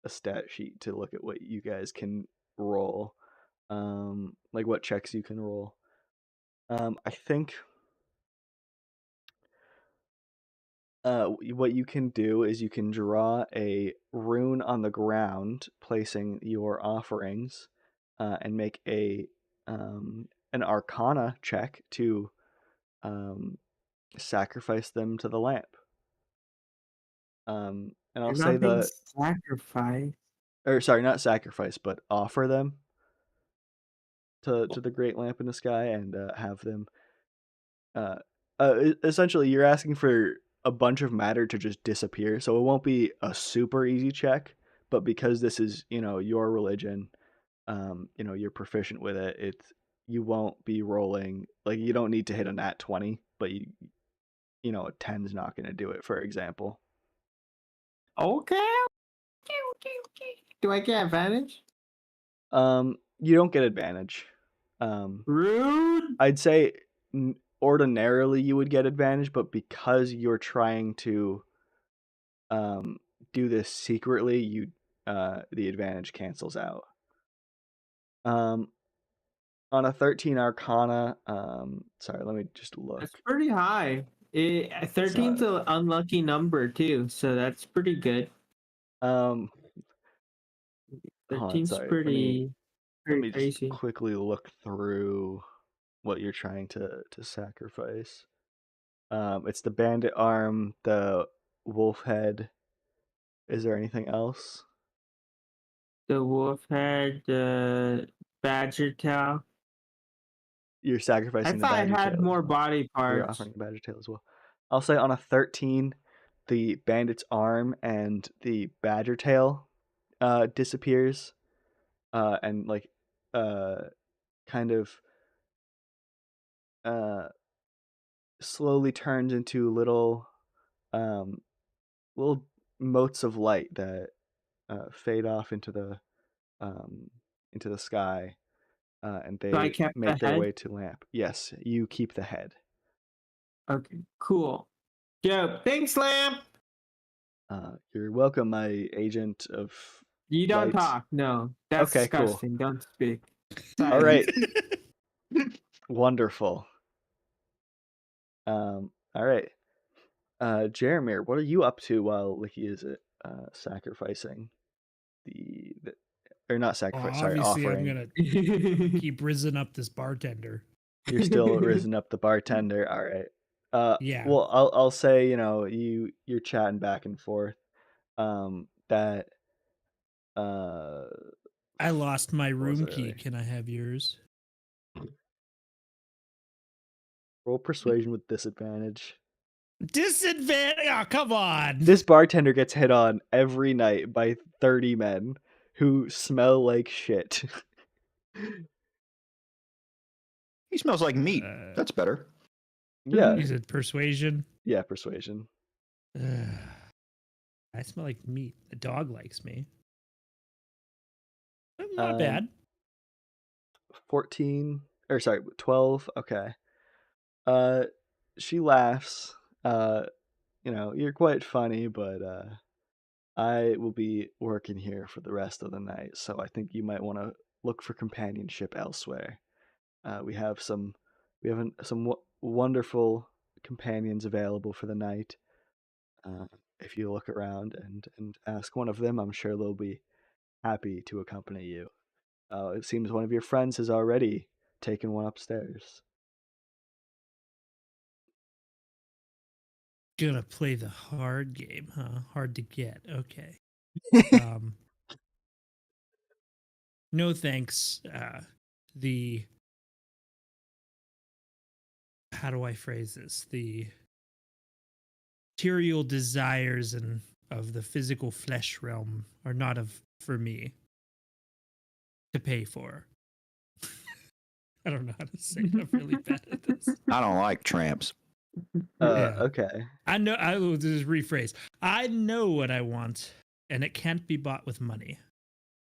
a stat sheet to look at what you guys can roll. like what checks you can roll. I think what you can do is you can draw a rune on the ground, placing your offerings, and make an Arcana check to sacrifice them to the lamp. And I'll You're say not being sacrificed. or sorry, not sacrifice, but offer them to the great lamp in the sky and have them. Essentially, you're asking for a bunch of matter to just disappear, so it won't be a super easy check. But because this is, your religion, you're proficient with it. You won't be rolling like you don't need to hit a nat 20, but a 10's not going to do it, for example. Okay. Do I get advantage? You don't get advantage. Rude. I'd say ordinarily you would get advantage, but because you're trying to do this secretly, the advantage cancels out. On a 13 Arcana, sorry, let me just look. That's pretty high. 13's an unlucky number too, so that's pretty good. Hold on, 13's sorry. pretty Let me just crazy. quickly look through what you're trying to sacrifice. It's the bandit arm, the wolf head. Is there anything else? The wolf head, the badger tail. You're I sacrificing the thought I badger had tail. more body You're parts. offering the badger tail as well. I'll say on a 13, the bandit's arm and the badger tail disappears, and kind of slowly turns into little motes of light that fade off into the sky, and So I they kept the make their head. way to lamp. Yes, you keep the head. Okay, cool. Yo, thanks, Lamp. You're welcome, my agent of You don't light. talk. No, that's Okay, cool. disgusting. Don't speak. All right. Wonderful. All right. Jeremir, what are you up to while Licky is sacrificing or not sacrifice, sorry, Obviously, offering. I'm gonna keep risen up this bartender. You're still risen up the bartender. All right. Yeah. Well, I'll say, you're chatting back and forth. That I lost my what was room it key. earlier? Can I have yours? Roll persuasion with disadvantage. Disadvantage. Oh, come on. This bartender gets hit on every night by 30 men who smell like shit. He smells like meat. That's better. Yeah. You said persuasion. Yeah, persuasion. I smell like meat. The dog likes me. Not bad. 14 or sorry, 12. Okay. She laughs. You're quite funny, but I will be working here for the rest of the night, so I think you might want to look for companionship elsewhere. We have some wonderful companions available for the night. If you look around and ask one of them, I'm sure they'll be happy to accompany you. It seems one of your friends has already taken one upstairs. Gonna play the hard game, huh? Hard to get. Okay. No thanks. How do I phrase this? The material desires and of the physical flesh realm are not for me to pay for. I don't know how to say it. I'm really bad at this. I don't like tramps. Yeah. Okay. I will just rephrase. I know what I want, and it can't be bought with money.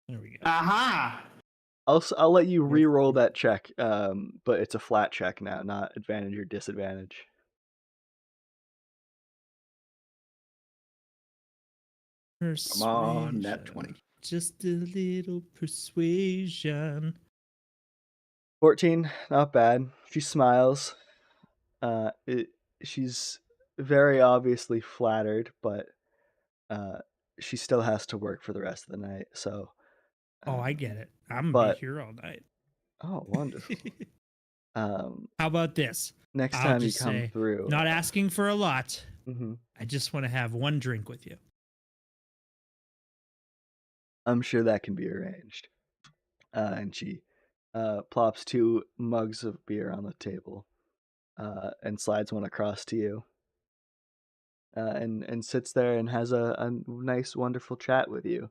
There we go. Aha! I'll let you re-roll that check, but it's a flat check now, not advantage or disadvantage. Come on, nat 20. Just a little persuasion. 14, not bad. She smiles. She's very obviously flattered, but uh, she still has to work for the rest of the night. So, Oh, I um, get it. I'm gonna be but here all night. oh, wonderful. Um, How about this? next I'll time you just come say, through, not asking for a lot. mhm, I just want to have one drink with you. I'm sure that can be arranged. And she plops 2 mugs of beer on the table and slides one across to you. And sits there and has a nice, wonderful chat with you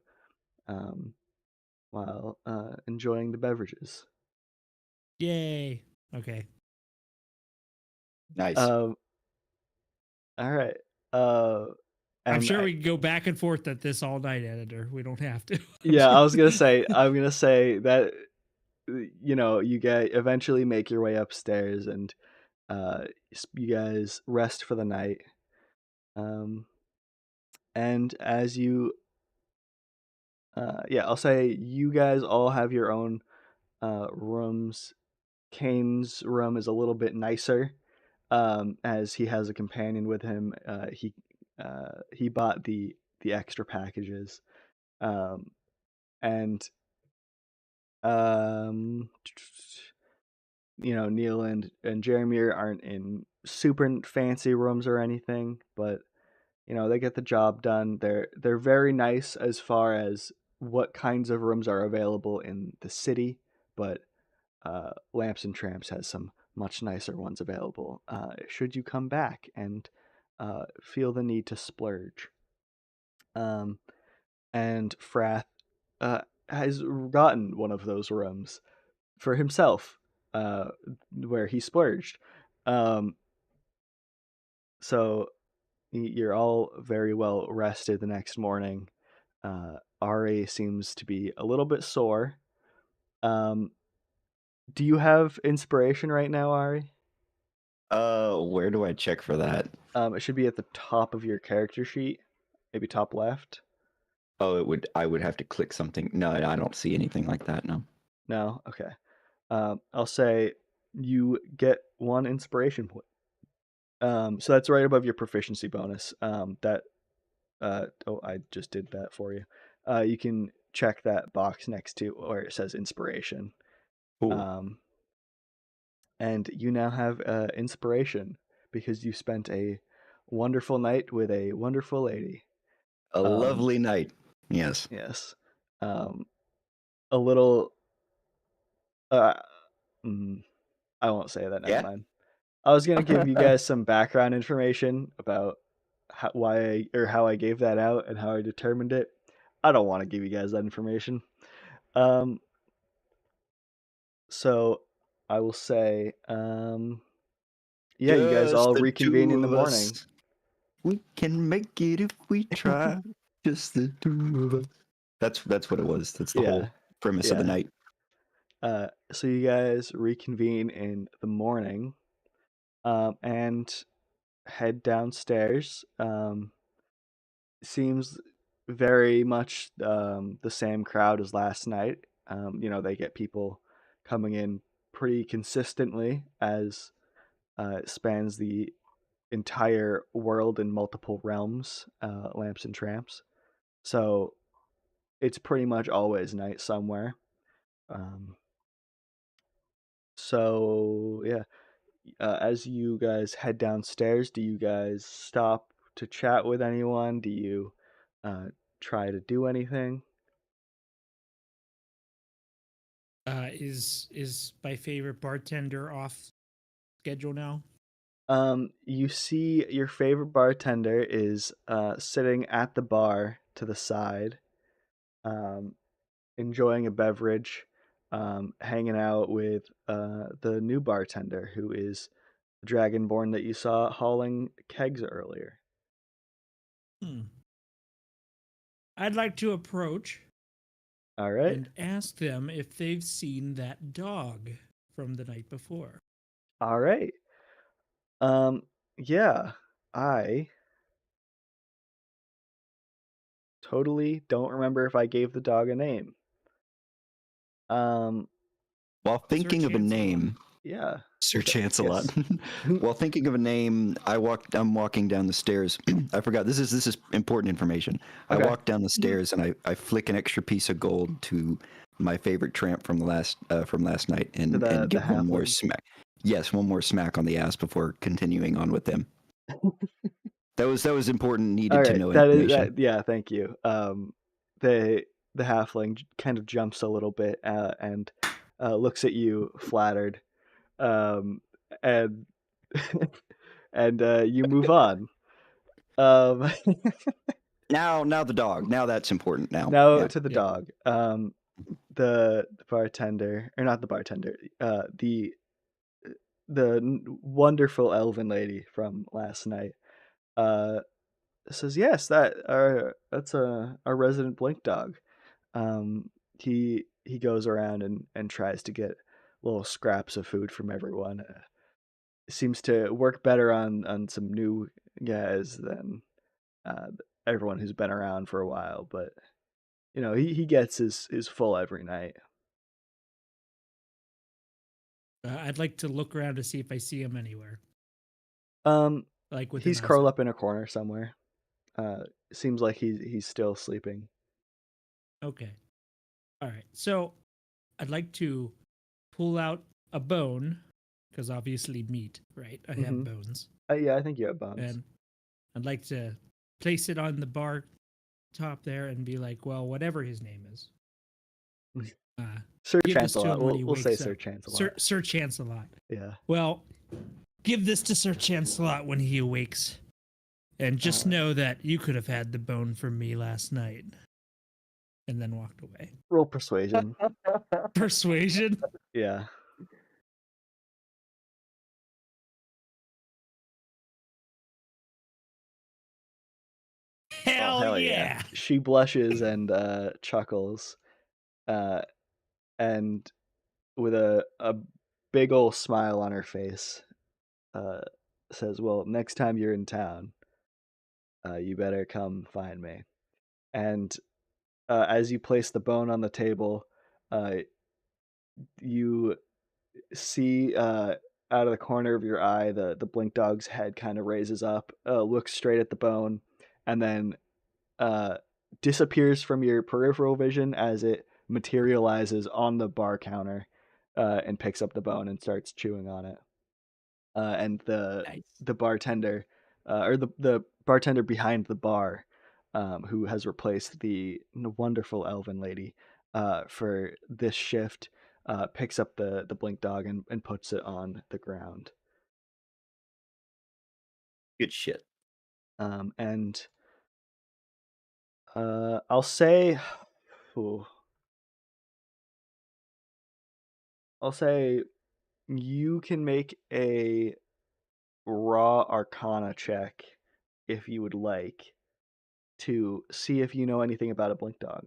um, while enjoying the beverages. Yay. Okay. Nice. Um, all right. Uh, I'm and sure we can go back and forth at this all night, editor. We don't have to. yeah, I was gonna say, I'm gonna say that you guys eventually make your way upstairs and you guys rest for the night. Um, and as you, yeah, I'll say you guys all have your own rooms. Kane's room is a little bit nicer, as he has a companion with him. He bought the extra packages, um, and um, Neil and Jeremy aren't in super fancy rooms or anything, but they get the job done. They're very nice as far as what kinds of rooms are available in the city, but Lamps and Tramps has some much nicer ones available. Should you come back and feel the need to splurge, um, and Frath has gotten one of those rooms for himself, uh, where he splurged. Um, so you're all very well rested the next morning. Ari seems to be a little bit sore. Um, do you have inspiration right now, Ari? Where do I check for that? It should be at the top of your character sheet, maybe top left. Oh, I would have to click something. No, I don't see anything like that. No. No, okay. I'll say you get 1 inspiration point. So that's right above your proficiency bonus. I just did that for you. You can check that box next to where it says inspiration. Cool. Um, and you now have inspiration because you spent a wonderful night with a wonderful lady. A Um, lovely night. Yes. yes. Um, a little. Uh, mm, I won't say that. Never Yeah. mind. I was gonna give you guys some background information about how I gave that out and how I determined it. I don't want to give you guys that information. Um, so I will say, yeah, you guys Just all the reconvene in two the of morning. us. We can make it if we try. Just the two of us. That's what it was. That's the Yeah, whole premise of the yeah. night. So you guys reconvene in the morning, and head downstairs. Seems very much the same crowd as last night. They get people coming in pretty consistently as it spans the entire world in multiple realms, Lamps and Tramps. So it's pretty much always night somewhere. Um, so yeah, as you guys head downstairs, do you guys stop to chat with anyone? Do you uh, try to do anything? Is my favorite bartender off schedule now? You see your favorite bartender is sitting at the bar to the side, um, enjoying a beverage, hanging out with the new bartender who is the Dragonborn that you saw hauling kegs earlier. Hmm. I'd like to approach All right. and ask them if they've seen that dog from the night before. All right. Um, yeah, I totally don't remember if I gave the dog a name. Um, While thinking of a name, Yeah. Sir Okay, Chancelot. yes. While thinking of a name, I'm walking down the stairs. I forgot. This is important information. I Okay. walk down the stairs and I flick an extra piece of gold to my favorite tramp from last night and the give one more halfling. smack. Yes, one more smack on the ass before continuing on with them. That was important, All needed to right, know that is information. that. Yeah, thank you. The halfling kind of jumps a little bit and looks at you, flattered, um, and and you move on. Um, Now the dog. Now that's important. Now, now yeah. to the Yeah. dog. The bartender, or not the bartender, the wonderful elven lady from last night. Uh, says yes, that's our resident blink dog. Um, he goes around and tries to get little scraps of food from everyone. Seems to work better on some new guys than uh, everyone who's been around for a while. But he gets his full every night. I'd like to look around to see if I see him anywhere, Um, like within he's curled eyesight. up in a corner somewhere. Seems like he's still sleeping. Okay. All right. So I'd like to pull out a bone, because obviously meat, right? I have Mm-hmm. bones. Yeah, I think you have bones. And I'd like to place it on the bar top there and be like, well, whatever his name is. Sir Give this to Chancelot. him when he We'll say wakes Sir up. Chancelot. Sir Chancelot. Yeah. Well, give this to Sir Chancelot when he awakes. And just know that you could have had the bone from me last night. And then walked away. Roll persuasion. Persuasion? Yeah. Hell, yeah. She blushes and chuckles, and with a big old smile on her face, uh, says, "Well, next time you're in town, you better come find me." And as you place the bone on the table, uh, you see out of the corner of your eye the blink dog's head kind of raises up, looks straight at the bone, and then uh, disappears from your peripheral vision as it materializes on the bar counter, and picks up the bone and starts chewing on it. And Nice. the bartender, or the bartender behind the bar, who has replaced the wonderful elven lady for this shift, picks up the blink dog and puts it on the ground. Good shit. And I'll say, ooh, I'll say you can make a raw arcana check if you would like to see if you know anything about a blink dog.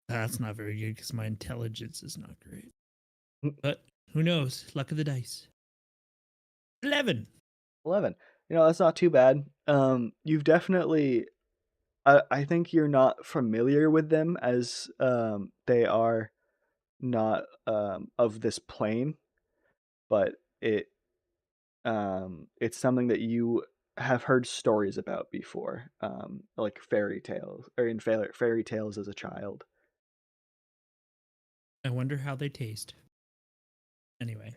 That's not very good because my intelligence is not great. But who knows? Luck of the dice. 11. 11. That's not too bad. You've definitely, I think you're not familiar with them, as they are not of this plane, but it's something that you have heard stories about before, like fairy tales, or in fairy tales as a child. I wonder how they taste. Anyway.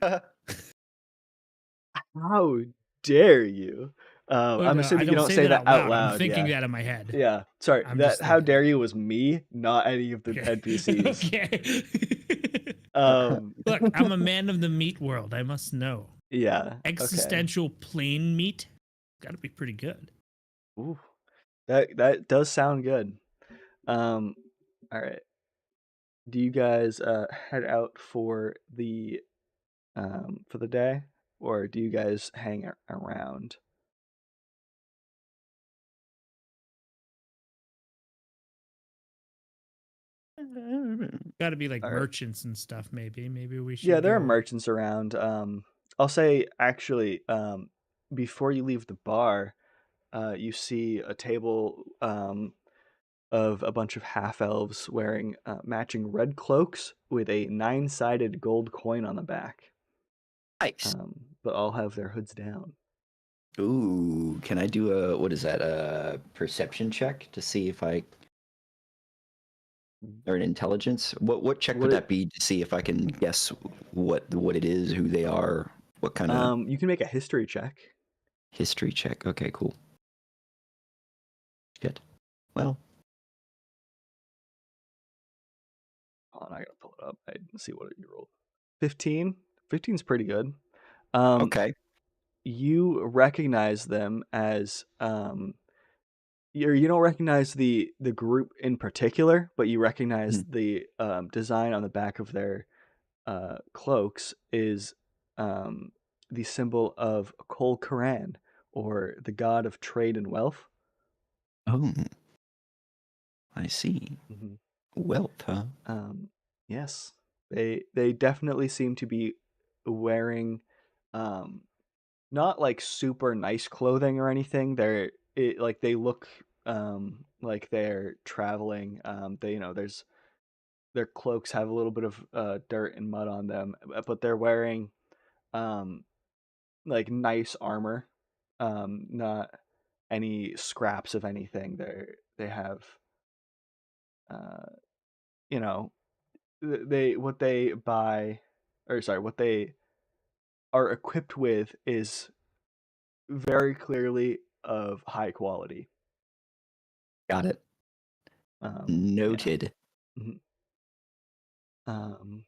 How dare you? Oh, I'm no, I assuming you don't don't say say that that out out loud. I'm loud. thinking Yeah. that in my head. Yeah. Sorry. I'm That just how thinking. dare you was me, not any of the Okay. NPCs. Okay. Um. Look, I'm a man of the meat world. I must know. Yeah. Okay. Existential plain meat? Gotta be pretty good. Ooh, that does sound good. All right. Do you guys head out for the day, or do you guys hang around? Gotta be like All right. merchants and stuff, maybe. Maybe we Yeah, should there are go. merchants around. I'll say actually, before you leave the bar, you see a table of a bunch of half elves wearing matching red cloaks with a 9-sided gold coin on the back. Nice. But all have their hoods down. Ooh, can I do a what is that? A perception check to see if I or an intelligence? What check would What it, that be to see if I can guess what it is, who they are, what kind of you can make a history check. history check? Okay, cool. Shit. Well, Hold on, I gotta pull it up. I didn't see what you rolled. 15. 15's pretty good. okay. You recognize them as you don't recognize the group in particular, but you recognize the design on the back of their cloaks is the symbol of Kol Koran, or the god of trade and wealth. Oh, I see. Mm-hmm. Wealth, huh? Yes, they definitely seem to be wearing not like super nice clothing or anything. Like they look like they're traveling. They there's their cloaks have a little bit of dirt and mud on them, but they're wearing um like nice armor. Not any scraps of anything. They have uh you know they what they buy or sorry what they are equipped with is very clearly of high quality. Got it. Yeah. Noted. Mhm.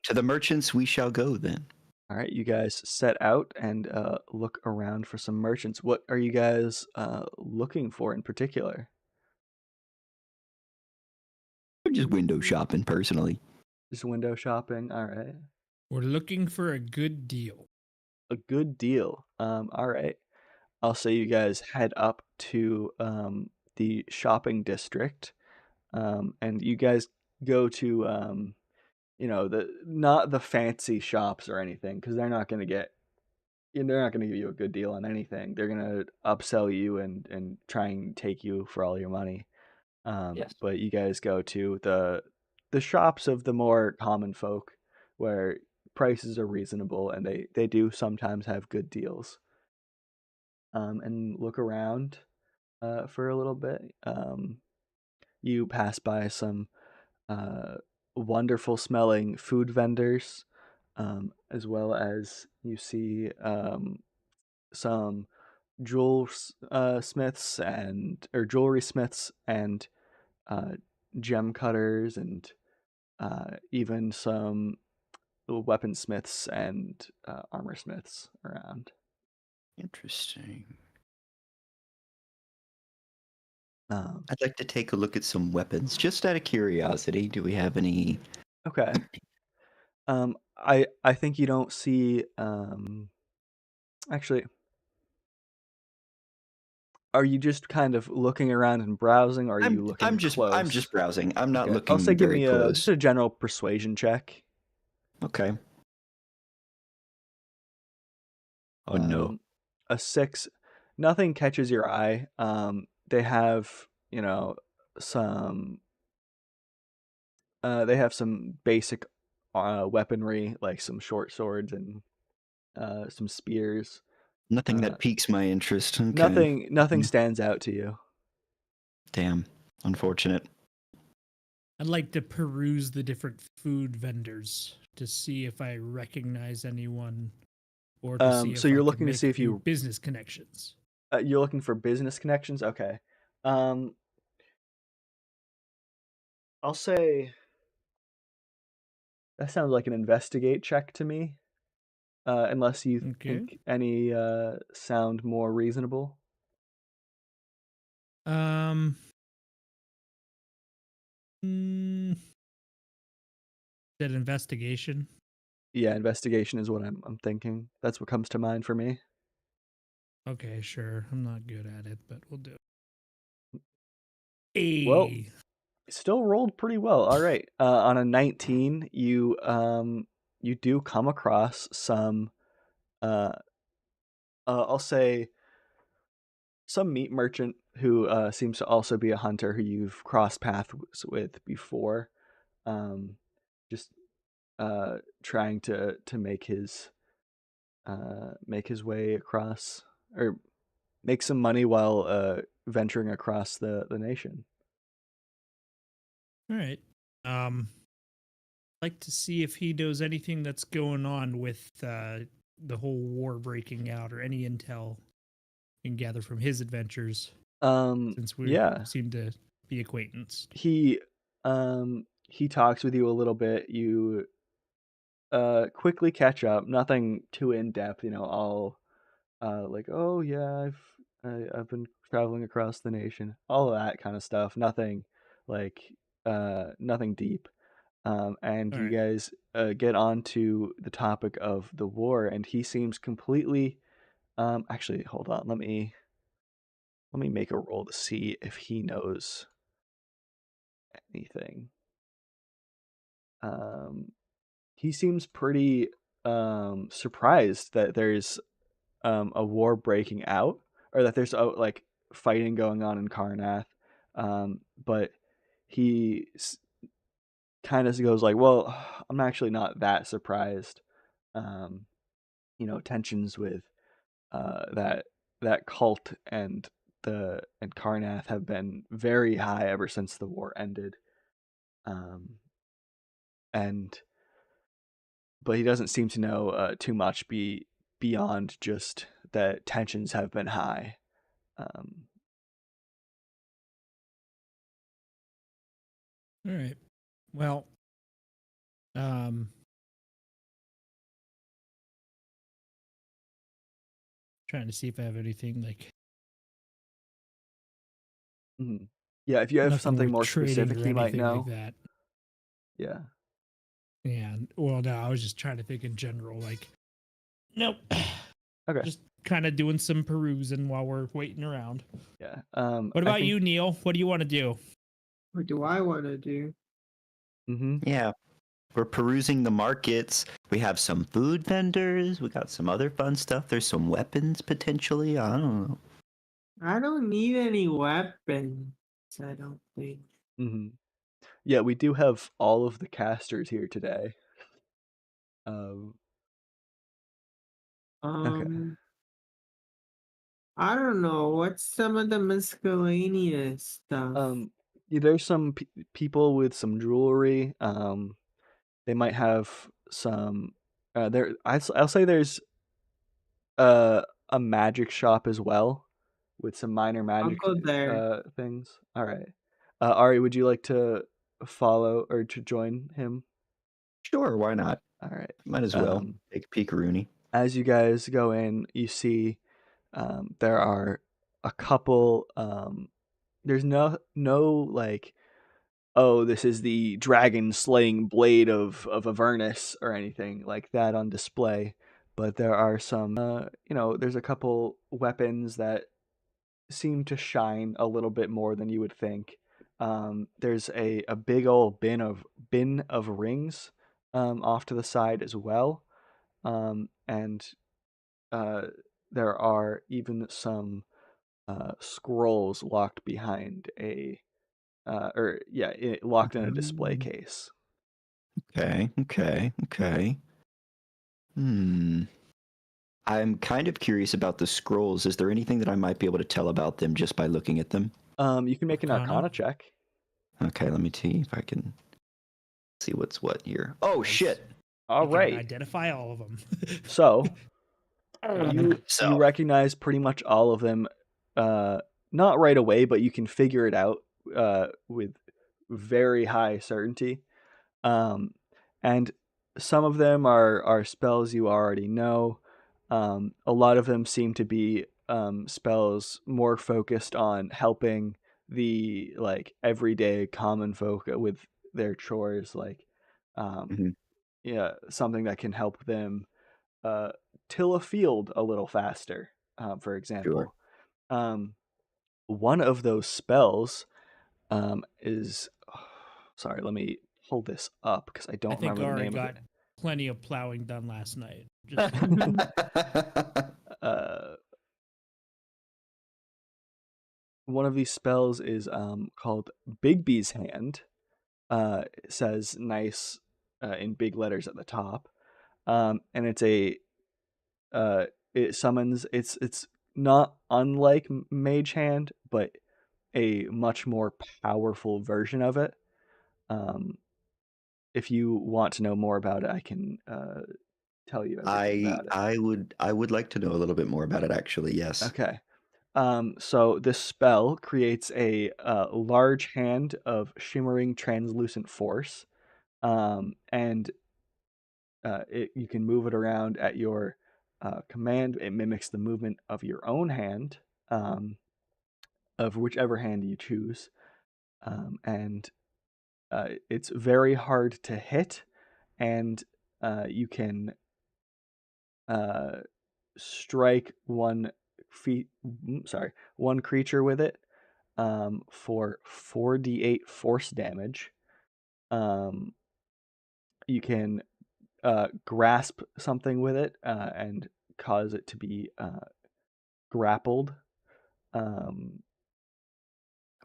To the merchants we shall go then. All right, you guys set out and look around for some merchants. What are you guys looking for in particular? I'm just window shopping personally. Just window shopping. All right, We're looking for a good deal. a good deal. All right, I'll say you guys head up to the shopping district, and you guys go to the not the fancy shops or anything, because they're not going to get they're not going to give you a good deal on anything. They're going to upsell you and try and take you for all your money. Yes. But you guys go to the shops of the more common folk, where prices are reasonable and they do sometimes have good deals. And look around for a little bit. You pass by some uh, wonderful smelling food vendors, as well as you see some smiths and or jewelry smiths and uh, gem cutters and even some weaponsmiths and armor smiths around. Interesting. Um, I'd like to take a look at some weapons, just out of curiosity. Do we have any? okay. I think you don't see. Actually, are you just kind of looking around and browsing, or are you looking I'm close? just browsing. I'm not Okay, I'll say looking give very me just close. a general persuasion check. Okay. Oh no. A 6. Nothing catches your eye. They have some they have some basic weaponry, like some short swords and some spears. Nothing Uh, that piques my interest. Okay. nothing stands out to you. Damn. Unfortunate. I'd like to peruse the different food vendors to see if I recognize anyone, or to see So if I you're can looking to make see if new you business connections. you're looking for business connections. Okay. I'll say that sounds like an investigate check to me. Unless you Okay. think any sound more reasonable. Um. mm, that investigation. Yeah, investigation is what I'm thinking. That's what comes to mind for me. Okay, sure. I'm not good at it, but we'll do it. Well, Hey. still rolled pretty well. All right. On a 19, you do come across some I'll say some meat merchant who seems to also be a hunter who you've crossed paths with before. Um, just trying to make his way across, or make some money while venturing across the nation. All right. Like to see if he knows anything that's going on with the whole war breaking out, or any intel you can gather from his adventures, since we Yeah, seem to be acquaintanced. he talks with you a little bit. You quickly catch up. Nothing too in depth. All like, oh yeah, I've been traveling across the nation. All of that kind of stuff. Nothing like nothing deep. And All you right. guys get on to the topic of the war, and he seems completely. Actually, hold on. Let me make a roll to see if he knows anything. Um, he seems pretty surprised that there's a war breaking out, or that there's like fighting going on in Karnath. But he kind of goes like, "Well, I'm actually not that surprised. Um, tensions with that cult and Karnath have been very high ever since the war ended. Um, and but he doesn't seem to know too much beyond just that tensions have been high. Um, All right. Well, um, trying to see if I have anything like mhm. Yeah, if you have nothing something worth more trading specific, or he might anything like know. that. Yeah. Yeah. Well, no, I was just trying to think in general. Like, nope. Okay. Just kind of doing some perusing while we're waiting around. Yeah. What I about think. you, Neil? What do you want to do? What do I want to do? Mm-hmm. Yeah, we're perusing the markets. We have some food vendors. We got some other fun stuff. There's some weapons potentially. I don't know. I don't need any weapons. I don't think. Mm-hmm. Yeah, we do have all of the casters here today. Um. Okay. Um, I don't know. What's some of the miscellaneous stuff? Yeah, there's some people with some jewelry. They might have some. There, I'll say there's uh, a magic shop as well, with some minor I'll magic go there. things. All right. Ari, would you like to follow or to join him? Sure, why not? All right. Might as well Um, take a peek, Rooney. as you guys go in, you see there are a couple. There's no like, oh, this is the dragon slaying blade of Avernus or anything like that on display. But there are some, there's a couple weapons that seem to shine a little bit more than you would think. There's a big old bin of rings off to the side as well, and uh, there are even some scrolls locked behind locked in a display Mm. case. Okay. Hmm. I'm kind of curious about the scrolls. Is there anything that I might be able to tell about them just by looking at them? You can make an Arcana? Arcana check. Okay, let me see if I can see what's what here. Oh, Nice. shit. All You can right. identify all of them. So you So, recognize pretty much all of them, not right away, but you can figure it out with very high certainty. And some of them are spells you already know. A lot of them seem to be spells more focused on helping the like everyday common folk with their chores, like um, mhm, yeah, something that can help them uh, till a field a little faster, for sure. example. Um, one of those spells is. Sorry, let me hold this up because I I don't think remember the Ari name of it. got plenty of plowing done last night. Just Uh, one of these spells is called Bigby's Hand. It says nice in big letters at the top, and it's a it summons. It's not unlike Mage Hand, but a much more powerful version of it. Um, if you want to know more about it, I can tell you everything about it. I would like to know a little bit more about it actually. Yes. Okay. So this spell creates a large hand of shimmering translucent force, and you can move it around at your command. It mimics the movement of your own hand, of whichever hand you choose, and it's very hard to hit, and you can strike one creature with it for 4d8 force damage. You can grasp something with it and cause it to be grappled.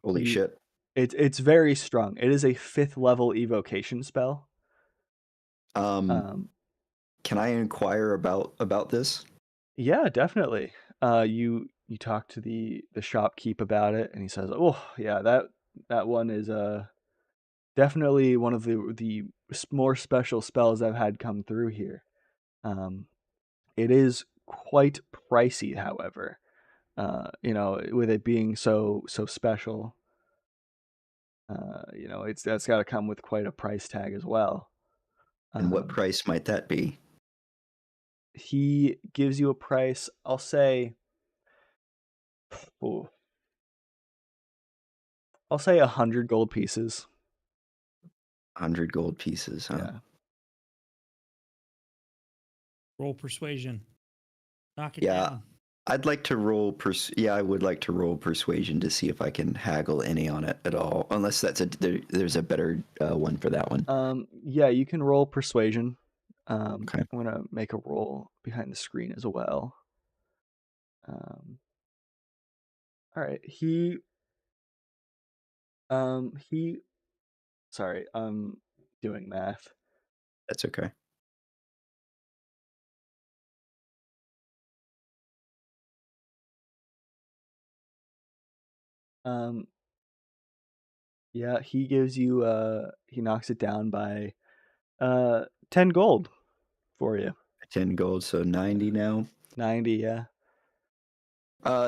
Holy shit. It's very strong. It is a 5th level evocation spell. Can I inquire about this? Yeah, definitely. You talk to the shopkeep about it, and he says, "Oh, yeah, that one is definitely one of the more special spells I've had come through here. It is quite pricey, however. With it being so special, that's got to come with quite a price tag as well." And what price might that be? He gives you a price. I'll say, I'll say 100 gold pieces. 100 gold pieces, huh? Yeah. Roll persuasion. Knock it Yeah. down. I'd like to roll I would like to roll persuasion to see if I can haggle any on it at all. Unless there's a better one for that one. Yeah, you can roll persuasion. Okay. I'm gonna make a roll behind the screen as well. All right. Sorry, I'm doing math. That's okay. Yeah, he gives you he knocks it down by 10 gold for you. 10 gold, so 90 now. 90, yeah.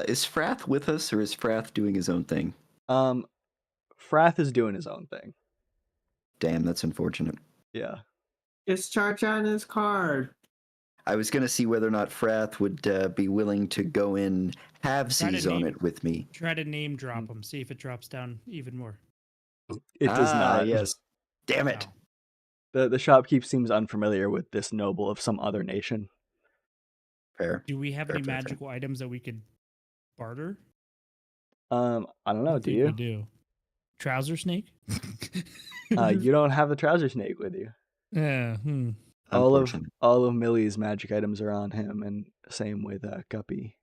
Is Frath with us, or is Frath doing his own thing? Frath is doing his own thing. Damn, that's unfortunate. Yeah. Just charge on his card. I was going to see whether or not Frath would be willing to go in halvesies on it with me. Try to name drop him. See if it drops down even more. It does not. Yes. Damn it. The shopkeep seems unfamiliar with this noble of some other nation. Fair. Do we have Fair, any fair, magical items that we could barter? I don't know. I Do think you? we do. Trouser snake? You don't have the trouser snake with you. Yeah. All of Millie's magic items are on him, and same with Guppy.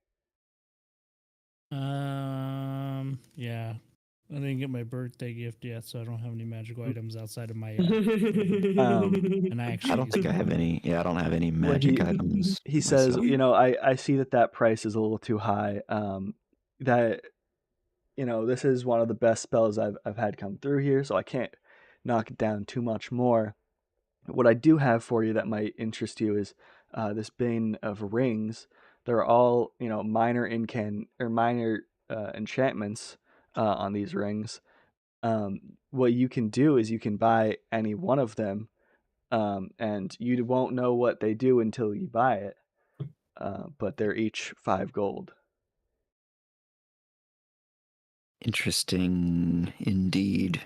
Yeah. I didn't get my birthday gift yet, so I don't have any magical items outside of my. And I don't think I have any. Yeah, I don't have any magic items. He says, I see that price is a little too high. That this is one of the best spells I've had come through here, so I can't knock it down too much more. What I do have for you that might interest you is this Bane of Rings. They're all minor enchantments on these rings. What you can do is you can buy any one of them, and you won't know what they do until you buy it. But they're each 5 gold. Interesting indeed.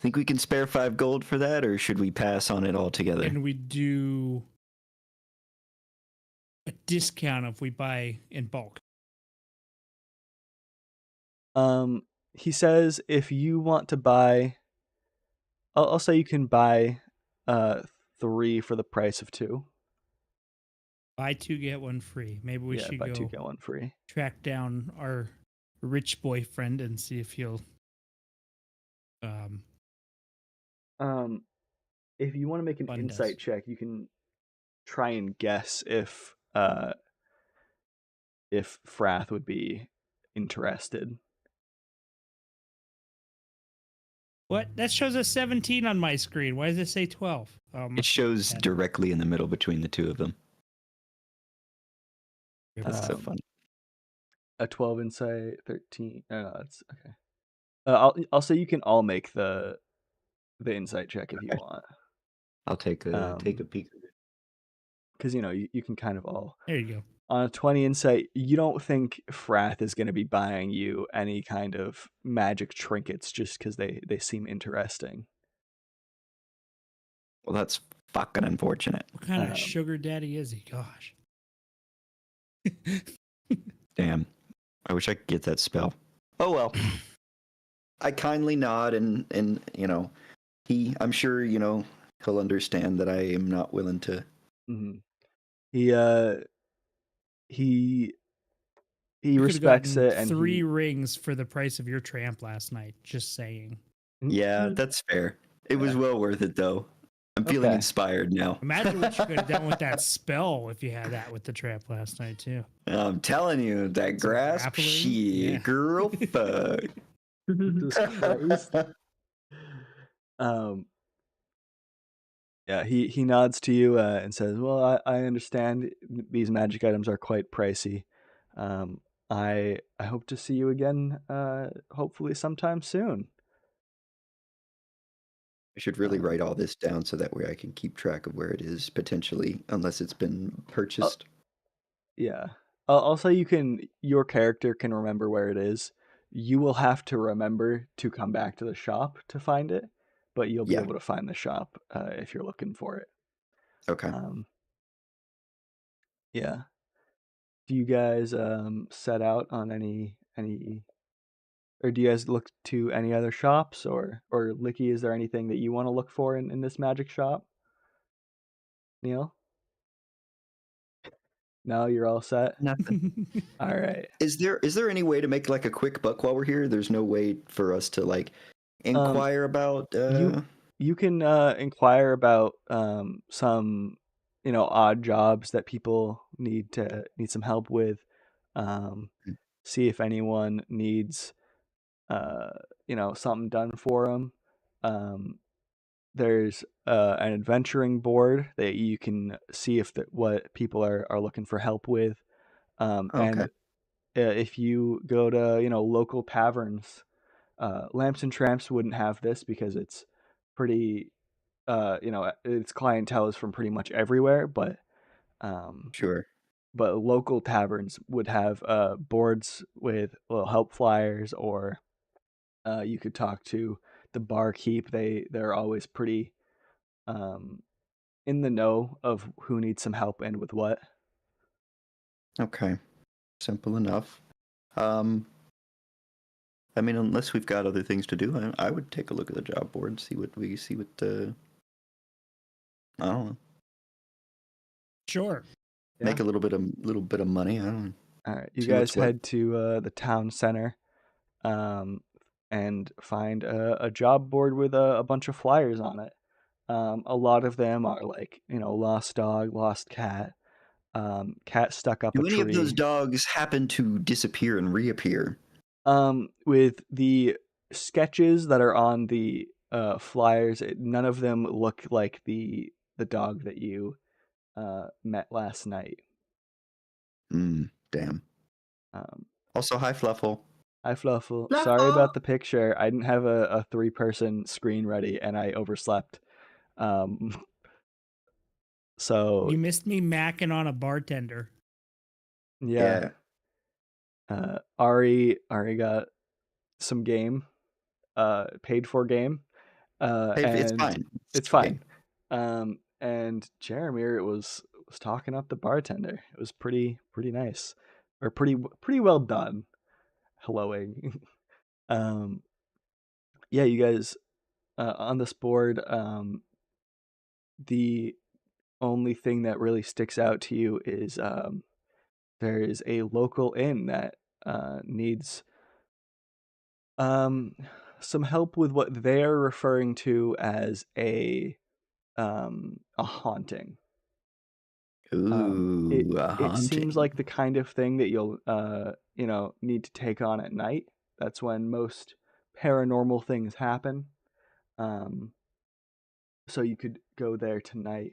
Think we can spare 5 gold for that, or should we pass on it altogether? Can we do a discount if we buy in bulk? He says if you want to buy, I'll say you can buy 3 for the price of 2. Buy 2 get 1 free. Maybe we should buy go 2 get 1 free. track down our rich boyfriend and see if he'll. If you want to make an Fund us. insight check, you can try and guess if Frath would be interested. What? That shows a 17 on my screen. Why does it say 12? It shows directly in the middle between the two of them. That's so fun. A 12 insight, 13. Oh, that's okay. I'll say you can all make the insight check if you want. I'll take a peek. Because you can kind of all. There you go. On a 20 insight, you don't think Frath is going to be buying you any kind of magic trinkets just because they seem interesting. Well, that's fucking unfortunate. What kind of sugar daddy is he? Gosh. Damn. I wish I could get that spell. Oh well. I kindly nod and I'm sure, he'll understand that I am not willing to. Mm-hmm. He You respects it, and 3 rings for the price of your tramp last night. Just saying. Yeah, that's fair. It was well worth it though. I'm feeling inspired now. Imagine what you could have done with that spell if you had that with the tramp last night too. I'm telling you, that grasp, shit, girl, fuck. Yeah, he nods to you and says, "Well, I understand these magic items are quite pricey. I hope to see you again, hopefully sometime soon." I should really write all this down so that way I can keep track of where it is potentially, unless it's been purchased. Yeah, I'll say your character can remember where it is. You will have to remember to come back to the shop to find it, but you'll be able to find the shop if you're looking for it. Okay. Yeah. Do you guys set out on any, or do you guys look to any other shops, or Licky, is there anything that you want to look for in this magic shop? Neil? No, you're all set? Nothing. All right. Is there any way to make like a quick buck while we're here? There's no way for us to like inquire about you can inquire about some odd jobs that people need some help with. See if anyone needs something done for them. There's an adventuring board that you can see what people are looking for help with. And if you go to local taverns, Lamps and Tramps wouldn't have this because it's pretty its clientele is from pretty much everywhere, but sure. But local taverns would have boards with little help flyers, or you could talk to the barkeep. They're always pretty in the know of who needs some help and with what. Okay, simple enough. I mean, unless we've got other things to do, I would take a look at the job board, see what I don't know. Sure. Make a little bit of money. I don't know. All right, you guys head to the town center, and find a job board with a bunch of flyers on it. A lot of them are like lost dog, lost cat, cat stuck up a tree. Do any of those dogs happen to disappear and reappear? With the sketches that are on the flyers, none of them look like the dog that you met last night. Damn. Also, hi, Fluffle. Hi, Fluffle. Sorry about the picture. I didn't have a 3-person screen ready, and I overslept. So you missed me macking on a bartender. Yeah. Ari got some game, paid for game. And it's fine. It's fine. And Jeremy was talking up the bartender. It was pretty nice, or pretty well done. Helloing. Yeah, you guys on this board. The only thing that really sticks out to you is there is a local inn that needs Some help with what they're referring to as a haunting. It Ooh, a it seems haunting. like the kind of thing that you'll need to take on at night. That's when most paranormal things happen. Um, so you could go there tonight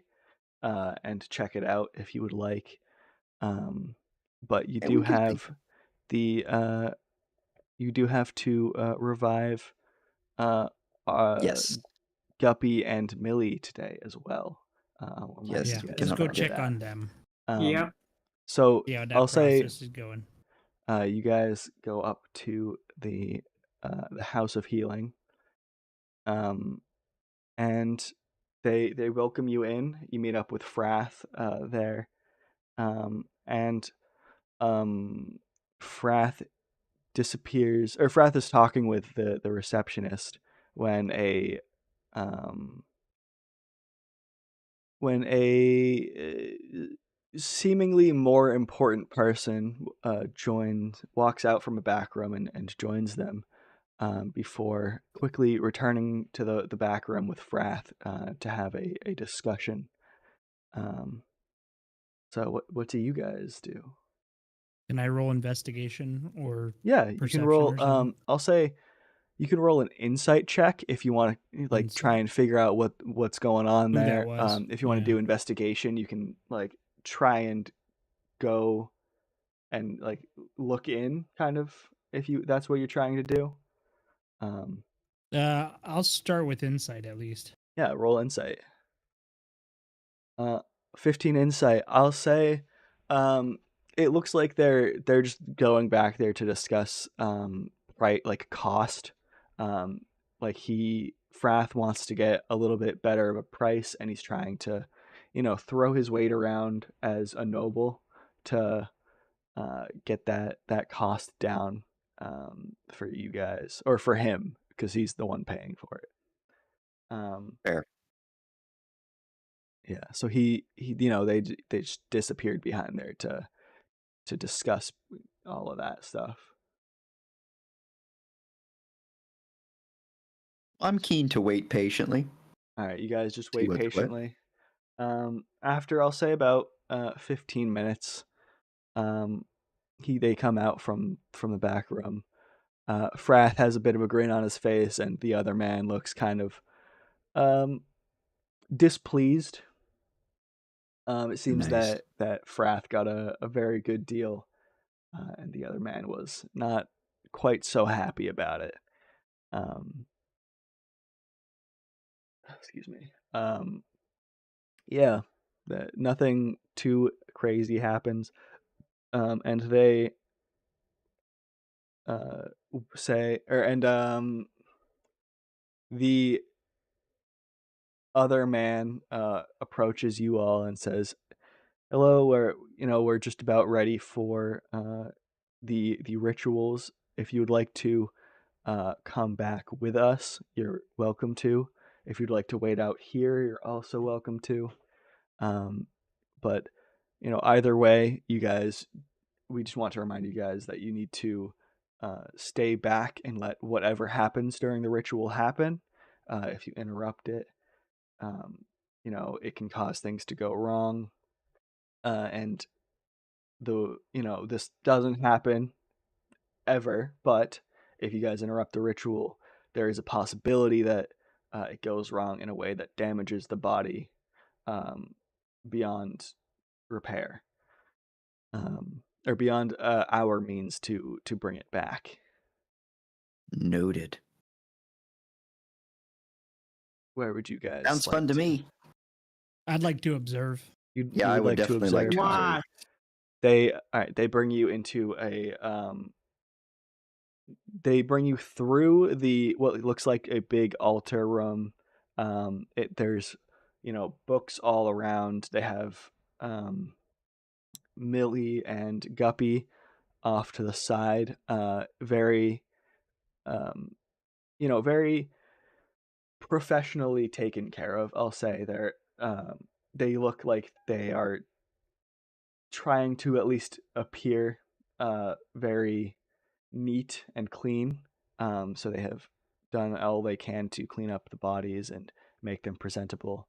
and check it out if you would like. But you Yeah, do we can think. have the you do have to revive uh, uh, Yes, Guppy and Millie today as well. I'll remind yes, Yeah, you we guys let's of cannot go that. forget check that. on them. Um, Yep. so See how I'll that say process is going. you guys go up to the House of Healing, um, and they welcome you in. You meet up with Frath there, and um, Frath disappears, or Frath is talking with the receptionist when um, a seemingly more important person walks out from a back room and joins them before quickly returning to the back room with Frath to have a discussion. Um, so what do you guys do? Can I roll investigation or Yeah, you can perception roll. or something? I'll say you can roll an insight check if you want to like try Insight. and figure out what's going on Who that there. was? If you want to Yeah. do investigation, you can like try and go and like look in kind of if you that's what you're trying to do. Um, I'll start with insight at least. yeah, roll insight. Uh, 15 insight. I'll say, it looks like they're just going back there to discuss right like cost. Um, like Frath wants to get a little bit better of a price, and he's trying to, throw his weight around as a noble to get that cost down for you guys or for him because he's the one paying for it. Fair. Yeah, so he they just disappeared behind there to discuss all of that stuff. I'm keen to wait patiently. All right, you guys just See wait what's what. patiently. After I'll say about 15 minutes, um, they come out from the back room. Frath has a bit of a grin on his face, and the other man looks kind of um, displeased. It seems Nice. that Frath got a very good deal, and the other man was not quite so happy about it. Um, excuse me. Yeah, nothing too crazy happens, and they uh, say, and the other man approaches you all and says, "Hello, we're just about ready for the rituals. If you would like to come back with us, you're welcome to. If you'd like to wait out here, you're also welcome to. Um, but either way, we just want to remind you guys that you need to stay back and let whatever happens during the ritual happen. If you interrupt it, um, it can cause things to go wrong. And this doesn't happen ever, but if you guys interrupt the ritual, there is a possibility that it goes wrong in a way that damages the body um, beyond repair, or beyond our means to bring it back. Noted. Where would you guys Sounds like fun to to? me. I'd like to observe. Yeah, You I would would like to definitely like observe. to observe. Watch. They bring you into they bring you through what looks like a big altar room. There's books all around. They have Millie and Guppy off to the side. Very very professionally taken care of. I'll say they look like they are trying to at least appear very neat and clean. So they have done all they can to clean up the bodies and make them presentable.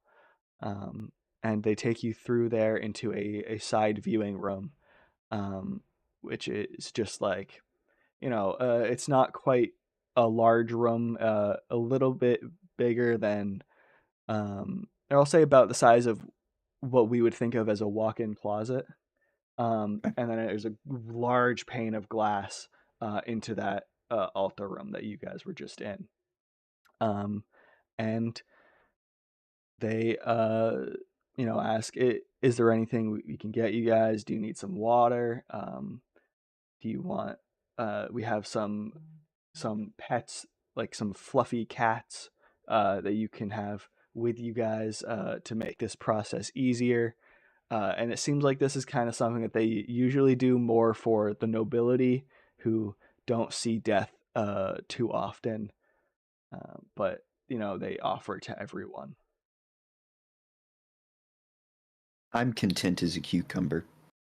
And they take you through there into a side viewing room, which is just like, it's not quite a large room, a little bit bigger than, I'll say about the size of what we would think of as a walk-in closet. And then there's a large pane of glass into that altar room that you guys were just in. And they, ask, is there anything we can get you guys? Do you need some water? Do you want? We have some pets, like some fluffy cats that you can have with you guys to make this process easier. And it seems like this is kind of something that they usually do more for the nobility who don't see death too often. But, they offer it to everyone. I'm content as a cucumber.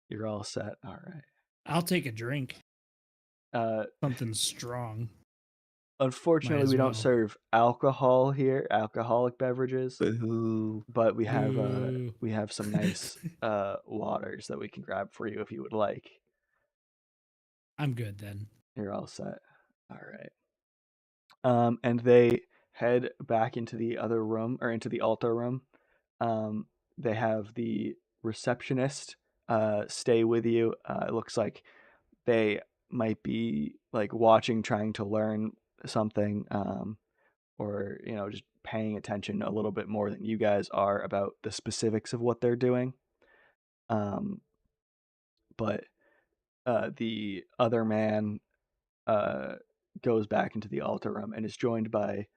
You're all set. All right. I'll take a drink. Uh, Something strong. Unfortunately, as we don't well. serve alcohol here, alcoholic beverages, Boo. but we Boo. have some nice waters that we can grab for you if you would like. I'm good then. You're all set. All right. And they head back into the other room, or into the altar room. They have the receptionist stay with you. It looks like they might be like watching, trying to learn something, or just paying attention a little bit more than you guys are about the specifics of what they're doing. But the other man goes back into the altar room and is joined by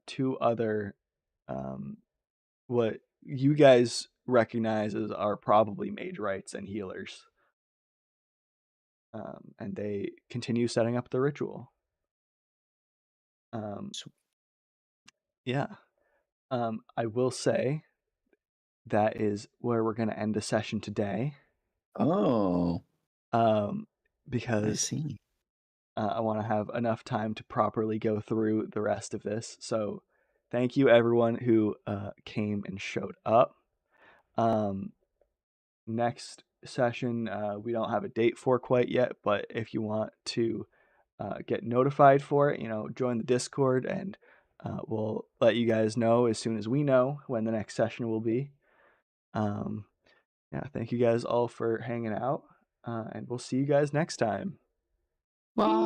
two other, what you guys recognize as are probably mage rites and healers. And they continue setting up the ritual. Yeah. I will say that is where we're going to end the session today. Oh, I Because see. I want to have enough time to properly go through the rest of this. So thank you everyone who came and showed up. Next session, we don't have a date for quite yet, but if you want to get notified for it, join the Discord, and we'll let you guys know as soon as we know when the next session will be. Yeah, thank you guys all for hanging out, and we'll see you guys next time. Bye.